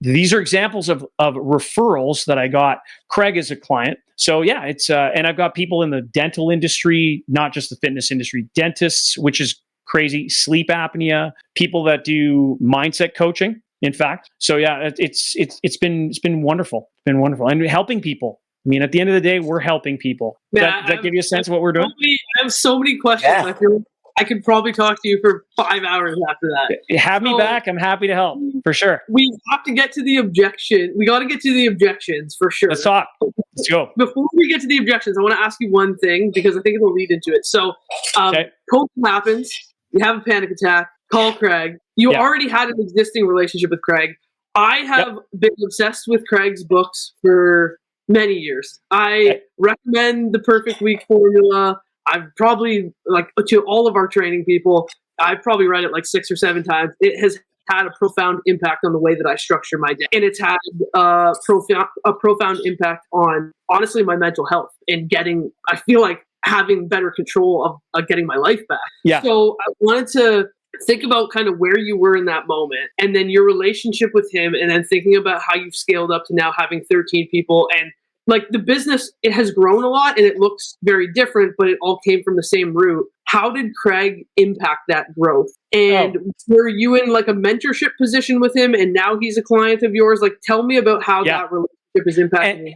these are examples of referrals that I got. Craig is a client. So yeah, it's, and I've got people in the dental industry, not just the fitness industry, dentists, which is crazy, sleep apnea, people that do mindset coaching. In fact, so yeah, it's been wonderful. It's been wonderful, and helping people. I mean, at the end of the day, we're helping people. Does that give you a sense of what we're doing? I have so many questions. Yeah. I feel like I could probably talk to you for 5 hours after that. Have me back. I'm happy to help, for sure. We have to get to the objection. We got to get to the objections for sure. Let's talk. Let's go. Before we get to the objections, I want to ask you one thing because I think it'll lead into it. So, COVID happens. You have a panic attack. Call Craig. You already had an existing relationship with Craig. I have been obsessed with Craig's books for many years. I recommend the Perfect Week Formula. I've probably, like, to all of our training people, I've probably read it like 6 or 7 times. It has had a profound impact on the way that I structure my day. And it's had a profound impact on, honestly, my mental health and I feel like having better control of getting my life back. Yeah. So I wanted to think about kind of where you were in that moment and then your relationship with him, and then thinking about how you've scaled up to now having 13 people. And like the business, it has grown a lot and it looks very different, but it all came from the same root. How did Craig impact that growth? And were you in like a mentorship position with him and now he's a client of yours? Like, tell me about how that relationship is impacting.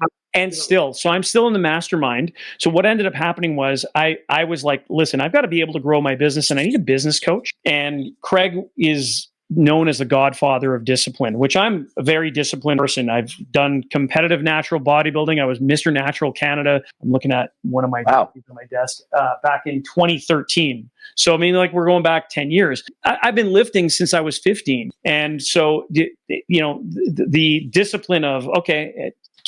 So I'm still in the mastermind. So what ended up happening was I was like, listen, I've got to be able to grow my business and I need a business coach. And Craig is known as the godfather of discipline, which I'm a very disciplined person. I've done competitive natural bodybuilding. I was Mr. Natural Canada. I'm looking at one of my on my desk back in 2013. So, I mean, like we're going back 10 years. I've been lifting since I was 15. And so, the discipline of,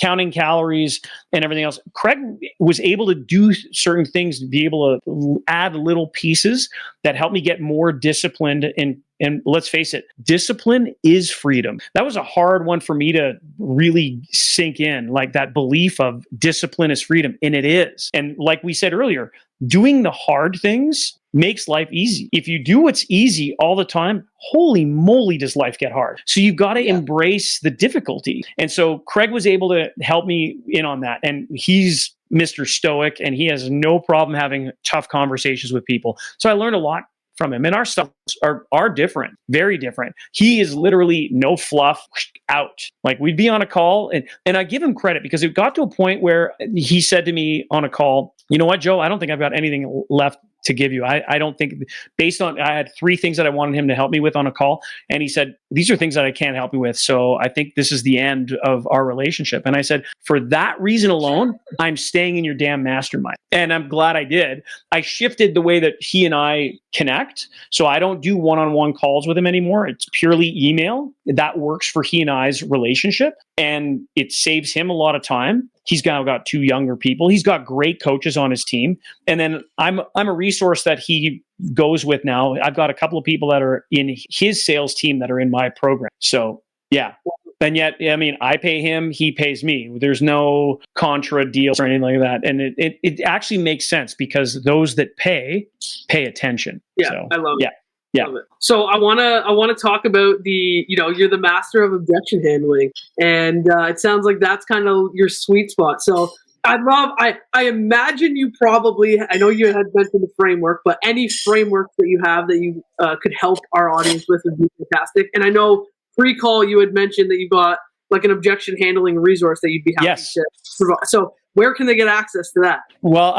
counting calories and everything else. Craig was able to do certain things to be able to add little pieces that helped me get more disciplined. And let's face it, discipline is freedom. That was a hard one for me to really sink in, like that belief of discipline is freedom. And it is. And like we said earlier, doing the hard things makes life easy. If you do what's easy all the time, holy moly, does life get hard. So you've got to embrace the difficulty. And so Craig was able to help me in on that. And he's Mr. Stoic and he has no problem having tough conversations with people. So I learned a lot from him, and our styles are different, very different. He is literally no fluff, out. Like we'd be on a call, and I give him credit because it got to a point where he said to me on a call, you know what, Joe, I don't think I've got anything left to give you. I don't think, based on, I had 3 things that I wanted him to help me with on a call. And he said, these are things that I can't help you with. So I think this is the end of our relationship. And I said, for that reason alone, I'm staying in your damn mastermind. And I'm glad I did. I shifted the way that he and I connect. So I don't do one-on-one calls with him anymore. It's purely email. That works for he and I's relationship. And it saves him a lot of time. He's now got 2 younger people. He's got great coaches on his team. And then I'm a resource that he goes with now. I've got a couple of people that are in his sales team that are in my program. So yeah. And yet, I mean, I pay him, he pays me. There's no contra deals or anything like that. And it actually makes sense because those that pay attention. Yeah, so, I love it. Yeah. So I wanna talk about you're the master of objection handling, and it sounds like that's kind of your sweet spot. So I imagine you probably, I know you had mentioned the framework, but any framework that you have that you could help our audience with would be fantastic. And I know pre-call you had mentioned that you got like an objection handling resource that you'd be happy to provide. So where can they get access to that? Well,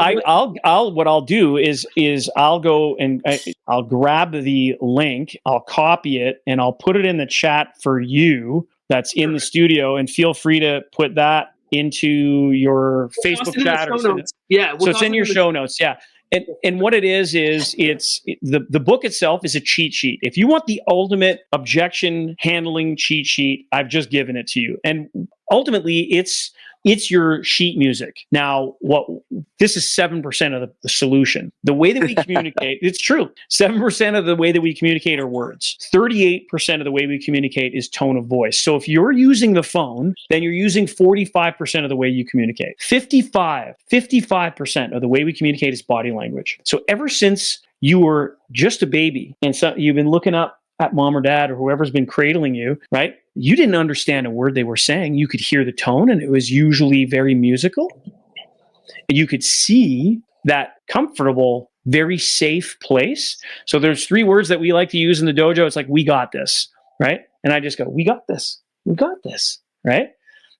what I'll do is I'll go and I'll grab the link, I'll copy it, and I'll put it in the chat for you that's in the studio, and feel free to put that into your Facebook chat. So it's in your show notes. Yeah. And what it is it's the book itself is a cheat sheet. If you want the ultimate objection handling cheat sheet, I've just given it to you. And ultimately it's your sheet music. Now, this is 7% of the solution. The way that we communicate, it's true. 7% of the way that we communicate are words. 38% of the way we communicate is tone of voice. So if you're using the phone, then you're using 45% of the way you communicate. 55% of the way we communicate is body language. So ever since you were just a baby and so you've been looking up at mom or dad or whoever's been cradling you, right? You didn't understand a word they were saying. You could hear the tone, and it was usually very musical. And you could see that comfortable very safe place. So there's 3 words that we like to use in the dojo. It's like, we got this, right? And I just go, we got this. We got this, right?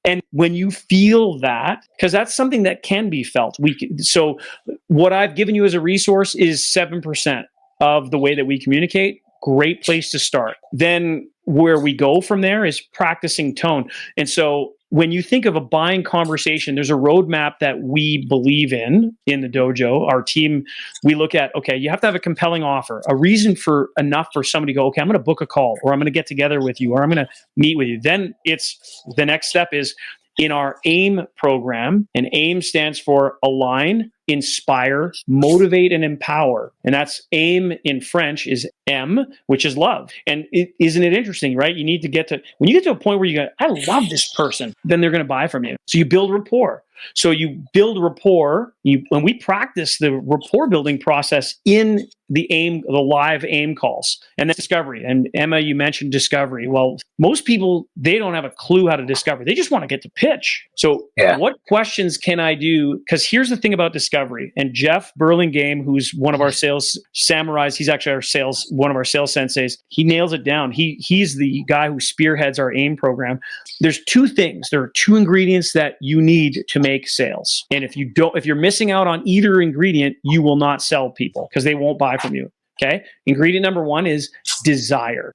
And when you feel that, because that's something that can be felt. So what I've given you as a resource is 7% of the way that we communicate. Great place to start. Then where we go from there is practicing tone. And so when you think of a buying conversation, there's a roadmap that we believe in the dojo. Our team, we look at, okay, you have to have a compelling offer, a reason for enough for somebody to go, okay, I'm going to book a call, or I'm going to get together with you, or I'm going to meet with you. Then it's the next step is in our AIM program, and AIM stands for Align, Inspire, Motivate, and Empower. And that's AIM in French is M, which is love. And isn't it interesting, right? You need to when you get to a point where you go, I love this person, then they're going to buy from you. So you build rapport. So you build rapport. When we practice the rapport building process in the live AIM calls, and then discovery. And Emma, you mentioned discovery. Well, most people, they don't have a clue how to discover. They just want to get to pitch. So what questions can I do? Because here's the thing about discovery. And Jeff Burlingame, who's one of our sales samurais, he's actually one of our sales senseis. He nails it down. He's the guy who spearheads our AIM program. There's 2 things. There are 2 ingredients that you need to make sales. And if you're missing out on either ingredient, you will not sell people because they won't buy from you. Okay. Ingredient number 1 is desire.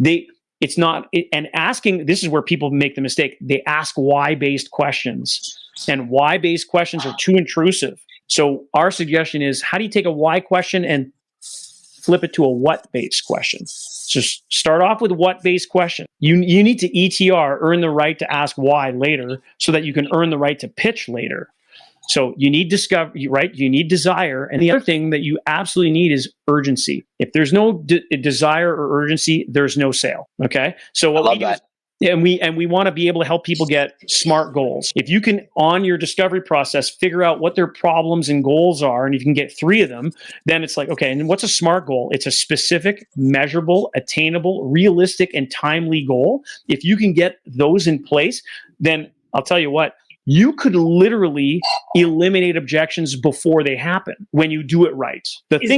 And asking, this is where people make the mistake. They ask why-based questions, and why-based questions are too intrusive. So our suggestion is, how do you take a why question and flip it to a what-based question? Just start off with a what-based question. You need to ETR, earn the right to ask why later, so that you can earn the right to pitch later. So you need discovery, right? You need desire. And the other thing that you absolutely need is urgency. If there's no desire or urgency, there's no sale. Okay. So what we do is, and we want to be able to help people get SMART goals. If you can, on your discovery process, figure out what their problems and goals are, and if you can get 3 of them, then it's like, okay, and what's a SMART goal? It's a specific, measurable, attainable, realistic, and timely goal. If you can get those in place, then I'll tell you what, you could literally eliminate objections before they happen when you do it right. Is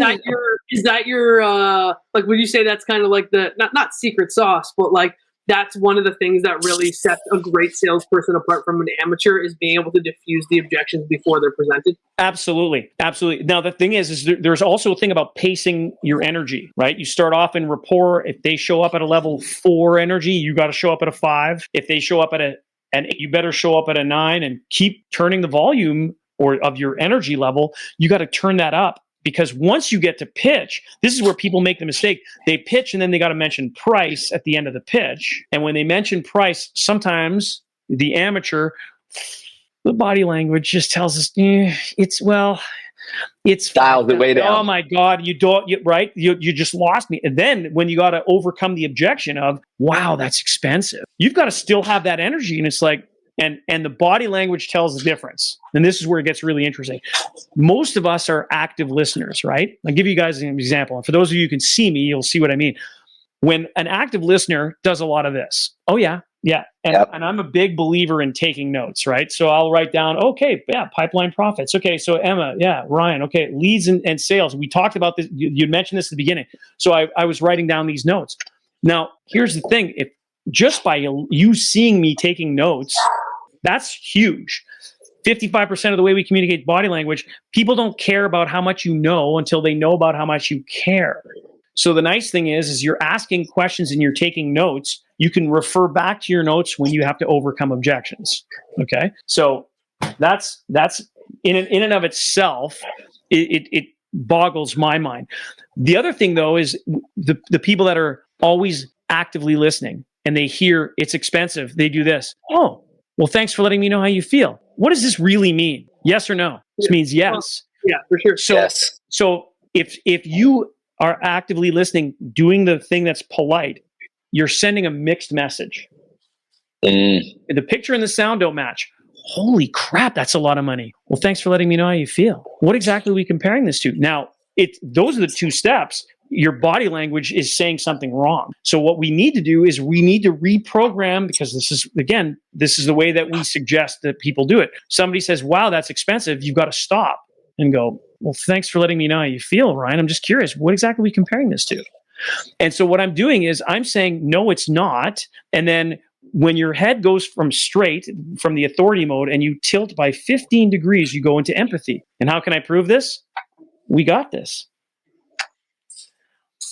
that your like, would you say that's kind of like the not secret sauce, but like that's one of the things that really sets a great salesperson apart from an amateur, is being able to diffuse the objections before they're presented? Absolutely. Absolutely. Now, the thing is there's also a thing about pacing your energy, right? You start off in rapport. If they show up at a level 4 energy, you got to show up at a 5. If they show up at and you better show up at a 9, and keep turning the volume of your energy level. You got to turn that up, because once you get to pitch, this is where people make the mistake. They pitch and then they got to mention price at the end of the pitch. And when they mention price, sometimes the amateur, the body language just tells us, it's dials the way down. Oh my God, you just lost me. And then when you got to overcome the objection of, wow, that's expensive, you've got to still have that energy. And it's like, and the body language tells the difference. And this is where it gets really interesting. Most of us are active listeners, right? I'll give you guys an example. And for those of you who can see me, you'll see what I mean. When an active listener does a lot of this, oh yeah. And I'm a big believer in taking notes, right? So I'll write down, okay, pipeline profits. Okay, so Emma, Ryan, okay, leads and sales. We talked about this. You mentioned this at the beginning. So I was writing down these notes. Now, here's the thing. If just by you seeing me taking notes, that's huge. 55% of the way we communicate body language, people don't care about how much you know until they know about how much you care. So the nice thing is you're asking questions and you're taking notes. You can refer back to your notes when you have to overcome objections. Okay, so that's in and of itself, it boggles my mind. The other thing though is the people that are always actively listening and they hear it's expensive, they do this. Oh, well, thanks for letting me know how you feel. What does this really mean? Yes or no? This means yes. Yeah, for sure. So, yes. So if you are actively listening, doing the thing that's polite, you're sending a mixed message. The picture and the sound don't match. Holy crap, that's a lot of money. Well, thanks for letting me know how you feel. What exactly are we comparing this to? Now, those are the 2 steps. Your body language is saying something wrong. So what we need to do is we need to reprogram, because this is the way that we suggest that people do it. Somebody says, wow, that's expensive. You've got to stop and go, well, thanks for letting me know how you feel, Ryan. I'm just curious, what exactly are we comparing this to? And so what I'm doing is I'm saying, no, it's not. And then when your head goes from the authority mode and you tilt by 15 degrees, you go into empathy. And how can I prove this? We got this.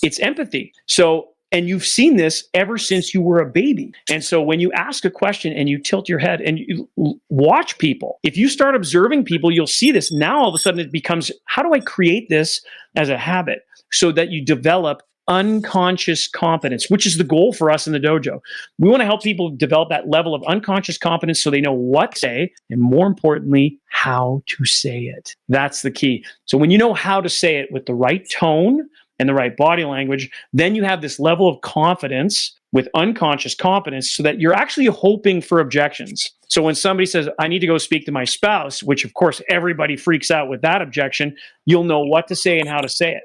It's empathy. So, and you've seen this ever since you were a baby. And so when you ask a question and you tilt your head and you watch people, if you start observing people, you'll see this. Now all of a sudden it becomes, how do I create this as a habit so that you develop unconscious competence, which is the goal for us in the dojo. We want to help people develop that level of unconscious competence so they know what to say, and more importantly, how to say it. That's the key. So when you know how to say it with the right tone and the right body language, then you have this level of confidence with unconscious competence so that you're actually hoping for objections. So when somebody says, I need to go speak to my spouse, which of course everybody freaks out with that objection, you'll know what to say and how to say it.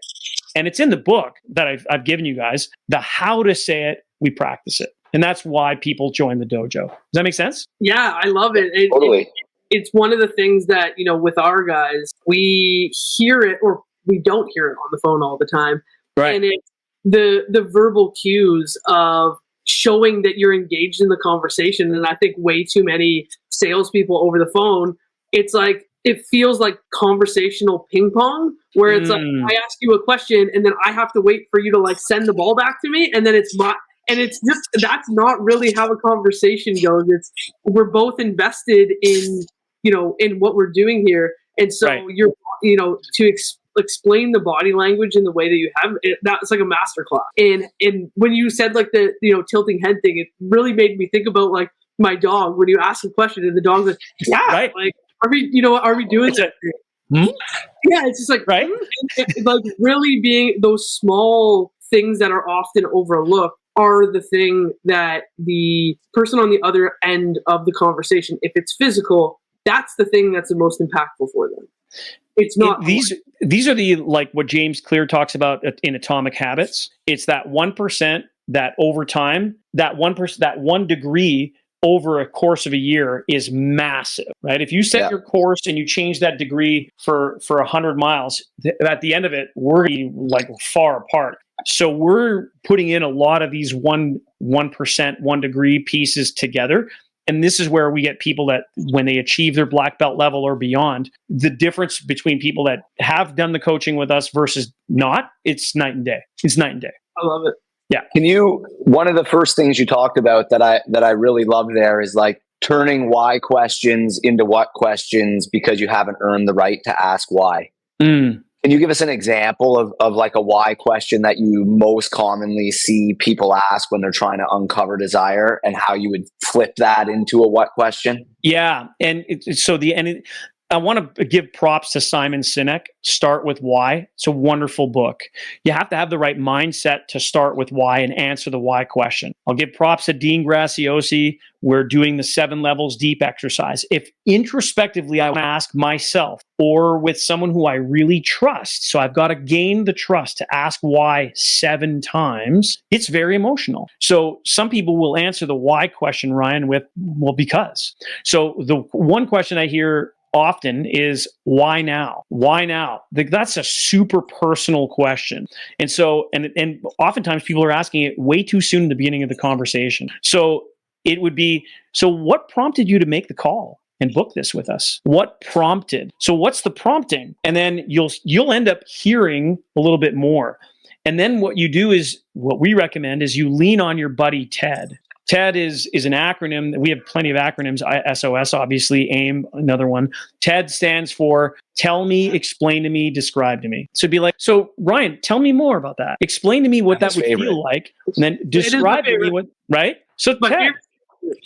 And it's in the book that I've given you guys, the how to say it, we practice it. And that's why people join the dojo. Does that make sense? Yeah, I love it. Totally. It's one of the things that, with our guys, we hear it or we don't hear it on the phone all the time. Right. And it's the verbal cues of showing that you're engaged in the conversation. And I think way too many salespeople over the phone, it's like, it feels like conversational ping pong, where it's like, I ask you a question and then I have to wait for you to like send the ball back to me. And then it's just, that's not really how a conversation goes. We're both invested in, in what we're doing here. And so you're, to explain the body language in the way that you have it, that's like a masterclass. And when you said like the, tilting head thing, it really made me think about like my dog, when you ask a question and the dog's like, yeah, like, are we doing that? Yeah, it's just like, right? Like really being those small things that are often overlooked are the thing that the person on the other end of the conversation, if it's physical, that's the thing that's the most impactful for them. It's not these are the, like what James Clear talks about in Atomic Habits. It's that 1% that over time, that 1%, that 1 degree over a course of a year is massive, right? If you set your course and you change that degree for 100 miles, at the end of it, we're like far apart. So we're putting in a lot of these 1%, 1 degree pieces together. And this is where we get people that when they achieve their black belt level or beyond, the difference between people that have done the coaching with us versus not, it's night and day. It's night and day. I love it. Yeah. One of the first things you talked about that I really love there is like turning why questions into what questions because you haven't earned the right to ask why. Can you give us an example of like a why question that you most commonly see people ask when they're trying to uncover desire and how you would flip that into a what question? Yeah. And I want to give props to Simon Sinek. Start with why. It's a wonderful book. You have to have the right mindset to start with why and answer the why question. I'll give props to Dean Graziosi. We're doing the 7 levels deep exercise. If introspectively I want to ask myself or with someone who I really trust, so I've got to gain the trust to ask why 7 times, it's very emotional. So some people will answer the why question, Ryan, with, well, because. So the one question I hear often is why now? Why now? That's a super personal question. And so, and oftentimes people are asking it way too soon in the beginning of the conversation. So it would be, so what prompted you to make the call and book this with us? What prompted? So what's the prompting? And then you'll end up hearing a little bit more. And then what you do is, what we recommend is you lean on your buddy, Ted. TED is an acronym. We have plenty of acronyms. SOS, obviously, AIM, another one. TED stands for tell me, explain to me, describe to me. So it'd be like, so Ryan, tell me more about that. Explain to me what that would feel like, and then describe to me what, right? So TED,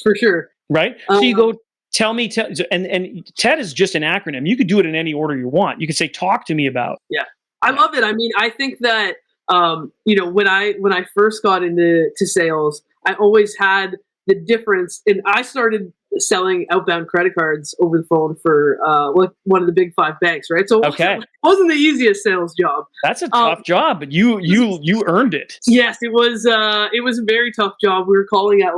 for sure. Right? So you go, tell me, and TED is just an acronym. You could do it in any order you want. You could say, talk to me about. Yeah. I love it. I mean, I think that, when I first got into sales, I always had the difference, and I started selling outbound credit cards over the phone for one of the big 5 banks, right? So okay. it wasn't the easiest sales job. That's a tough job, but you earned it. Yes, it was a very tough job. We were calling at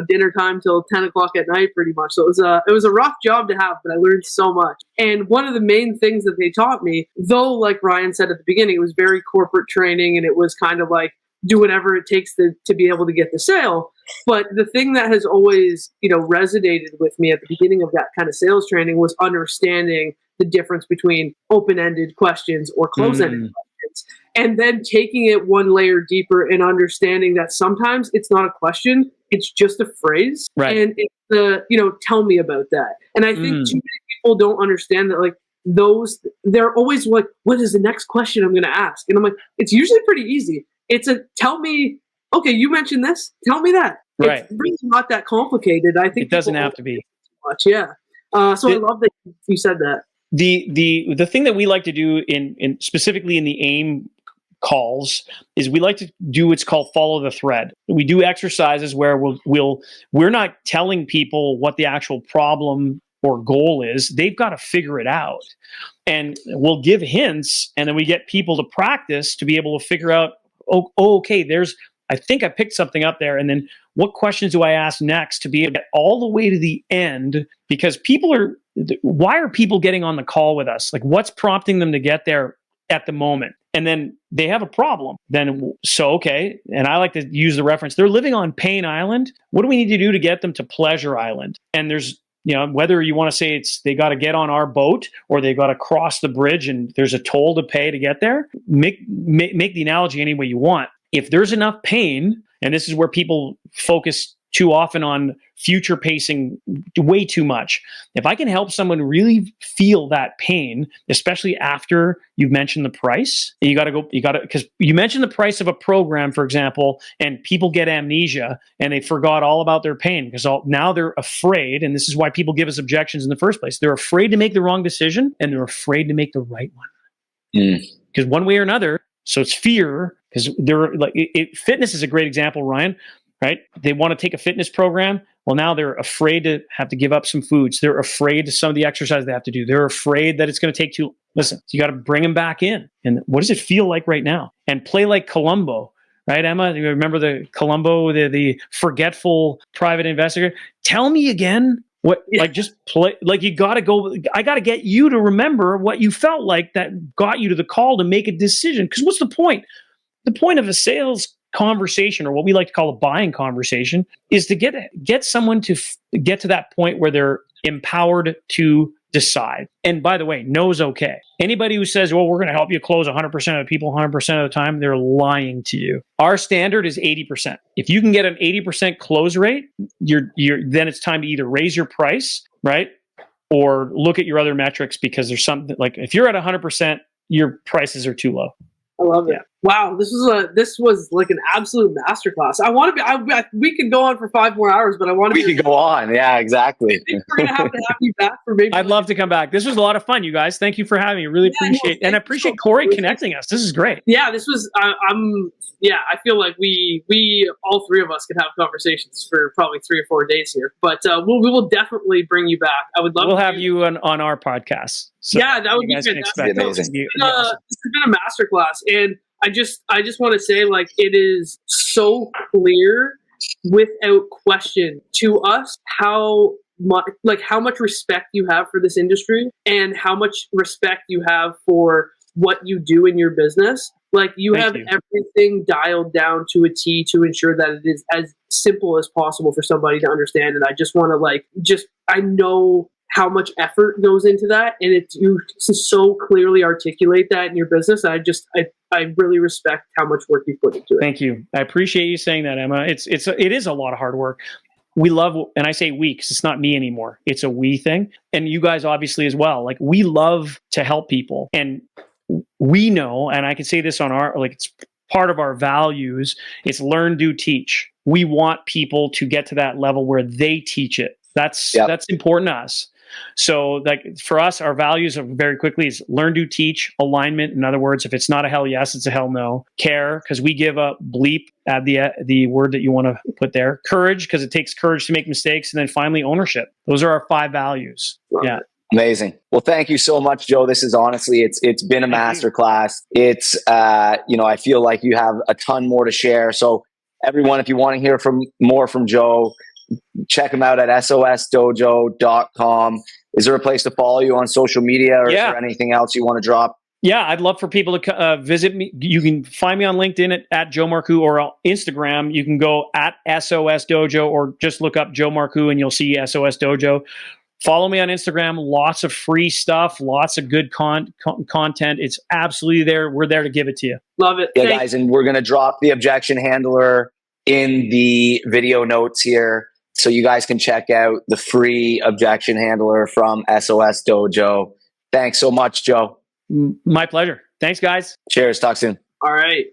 dinner time till 10 o'clock at night, pretty much. So it was a rough job to have, but I learned so much. And one of the main things that they taught me, though, like Ryan said at the beginning, it was very corporate training, and it was kind of like do whatever it takes to be able to get the sale. But the thing that has always, resonated with me at the beginning of that kind of sales training was understanding the difference between open-ended questions or closed-ended questions. And then taking it one layer deeper and understanding that sometimes it's not a question, it's just a phrase. Right. And it's tell me about that. And I think too many people don't understand that, like, they're always like, what is the next question I'm going to ask? And I'm like, it's usually pretty easy. It's tell me, okay, you mentioned this, tell me that. Right. It's really not that complicated. I think it doesn't have to be too much. Yeah. So I love that you said that. The thing that we like to do in specifically in the AIM calls is we like to do what's called follow the thread. We do exercises where we're not telling people what the actual problem or goal is. They've got to figure it out. And we'll give hints, and then we get people to practice to be able to figure out, okay, I think I picked something up there. And then what questions do I ask next to be able to get all the way to the end? Because why are people getting on the call with us? Like, what's prompting them to get there at the moment? And then they have a problem. Okay. And I like to use the reference. They're living on Pain Island. What do we need to do to get them to Pleasure Island? And there's, whether you want to say they got to get on our boat or they got to cross the bridge and there's a toll to pay to get there, make the analogy any way you want. If there's enough pain, and this is where people focus too often on future pacing way too much. If I can help someone really feel that pain, especially after you've mentioned the price, because you mentioned the price of a program, for example, and people get amnesia and they forgot all about their pain because now they're afraid. And this is why people give us objections in the first place. They're afraid to make the wrong decision and they're afraid to make the right one. Because one way or another, so it's fear, because fitness is a great example, Ryan. Right? They want to take a fitness program. Well, now they're afraid to have to give up some foods. They're afraid of some of the exercise they have to do. They're afraid that it's going to take too. Listen, you got to bring them back in. And what does it feel like right now? And play like Columbo, right, Emma? You remember the Columbo, the forgetful private investigator? Tell me again what, like, just play, like, you got to go. I got to get you to remember what you felt like that got you to the call to make a decision. Because what's the point? The point of a sales conversation, or what we like to call a buying conversation, is to get someone to get to that point where they're empowered to decide. And by the way, no's okay. Anybody who says, well, we're going to help you close 100% of the people 100% of the time, they're lying to you. Our standard is 80%. If you can get an 80% close rate, then it's time to either raise your price, right? Or look at your other metrics, because there's something like, if you're at 100%, your prices are too low. I love it. Wow, this was like an absolute masterclass. I want to be. We could go on for 5 more hours, but I want to. We could go on. Yeah, exactly. I think we're gonna have you back for maybe. I'd love to come back. This was a lot of fun, you guys. Thank you for having me. Really appreciate, and I appreciate Corey connecting us. This is great. Yeah, this was. I feel like we all three of us could have conversations for probably 3 or 4 days here. But we will definitely bring you back. I would love. We'll have you on our podcast. So yeah, that would be fantastic. This has been a masterclass, and I just want to say, like, it is so clear without question to us how much respect you have for this industry and how much respect you have for what you do in your business. Like, you have everything dialed down to a T to ensure that it is as simple as possible for somebody to understand. And I just want to I know how much effort goes into that, and you so clearly articulate that in your business. I really respect how much work you put into it. Thank you. I appreciate you saying that, Emma. It is a lot of hard work. We love, and I say we because it's not me anymore. It's a we thing, and you guys obviously as well. Like, we love to help people, and we know, and I can say this on it's part of our values. It's learn, do, teach. We want people to get to that level where they teach it. That's important to us. So like for us, our values are very quickly is learn, do, teach, alignment. In other words, if it's not a hell yes, it's a hell no. Care, because we give a bleep, add the word that you want to put there. Courage, because it takes courage to make mistakes. And then finally, ownership. Those are our 5 values. Yeah. Amazing. Well, thank you so much, Joe. This is honestly, it's been a masterclass. It's, I feel like you have a ton more to share. So everyone, if you want to hear more from Joe, check him out at sosdojo.com. Is there a place to follow you on social media, or is there anything else you want to drop? Yeah, I'd love for people to visit me. You can find me on LinkedIn at Joe Marcoux, or Instagram. You can go at SOS Dojo, or just look up Joe Marcoux and you'll see SOS Dojo. Follow me on Instagram. Lots of free stuff, lots of good content. It's absolutely there. We're there to give it to you. Love it. Yeah, guys, and we're going to drop the objection handler in the video notes here, so you guys can check out the free objection handler from SOS Dojo. Thanks so much, Joe. My pleasure. Thanks, guys. Cheers. Talk soon. All right.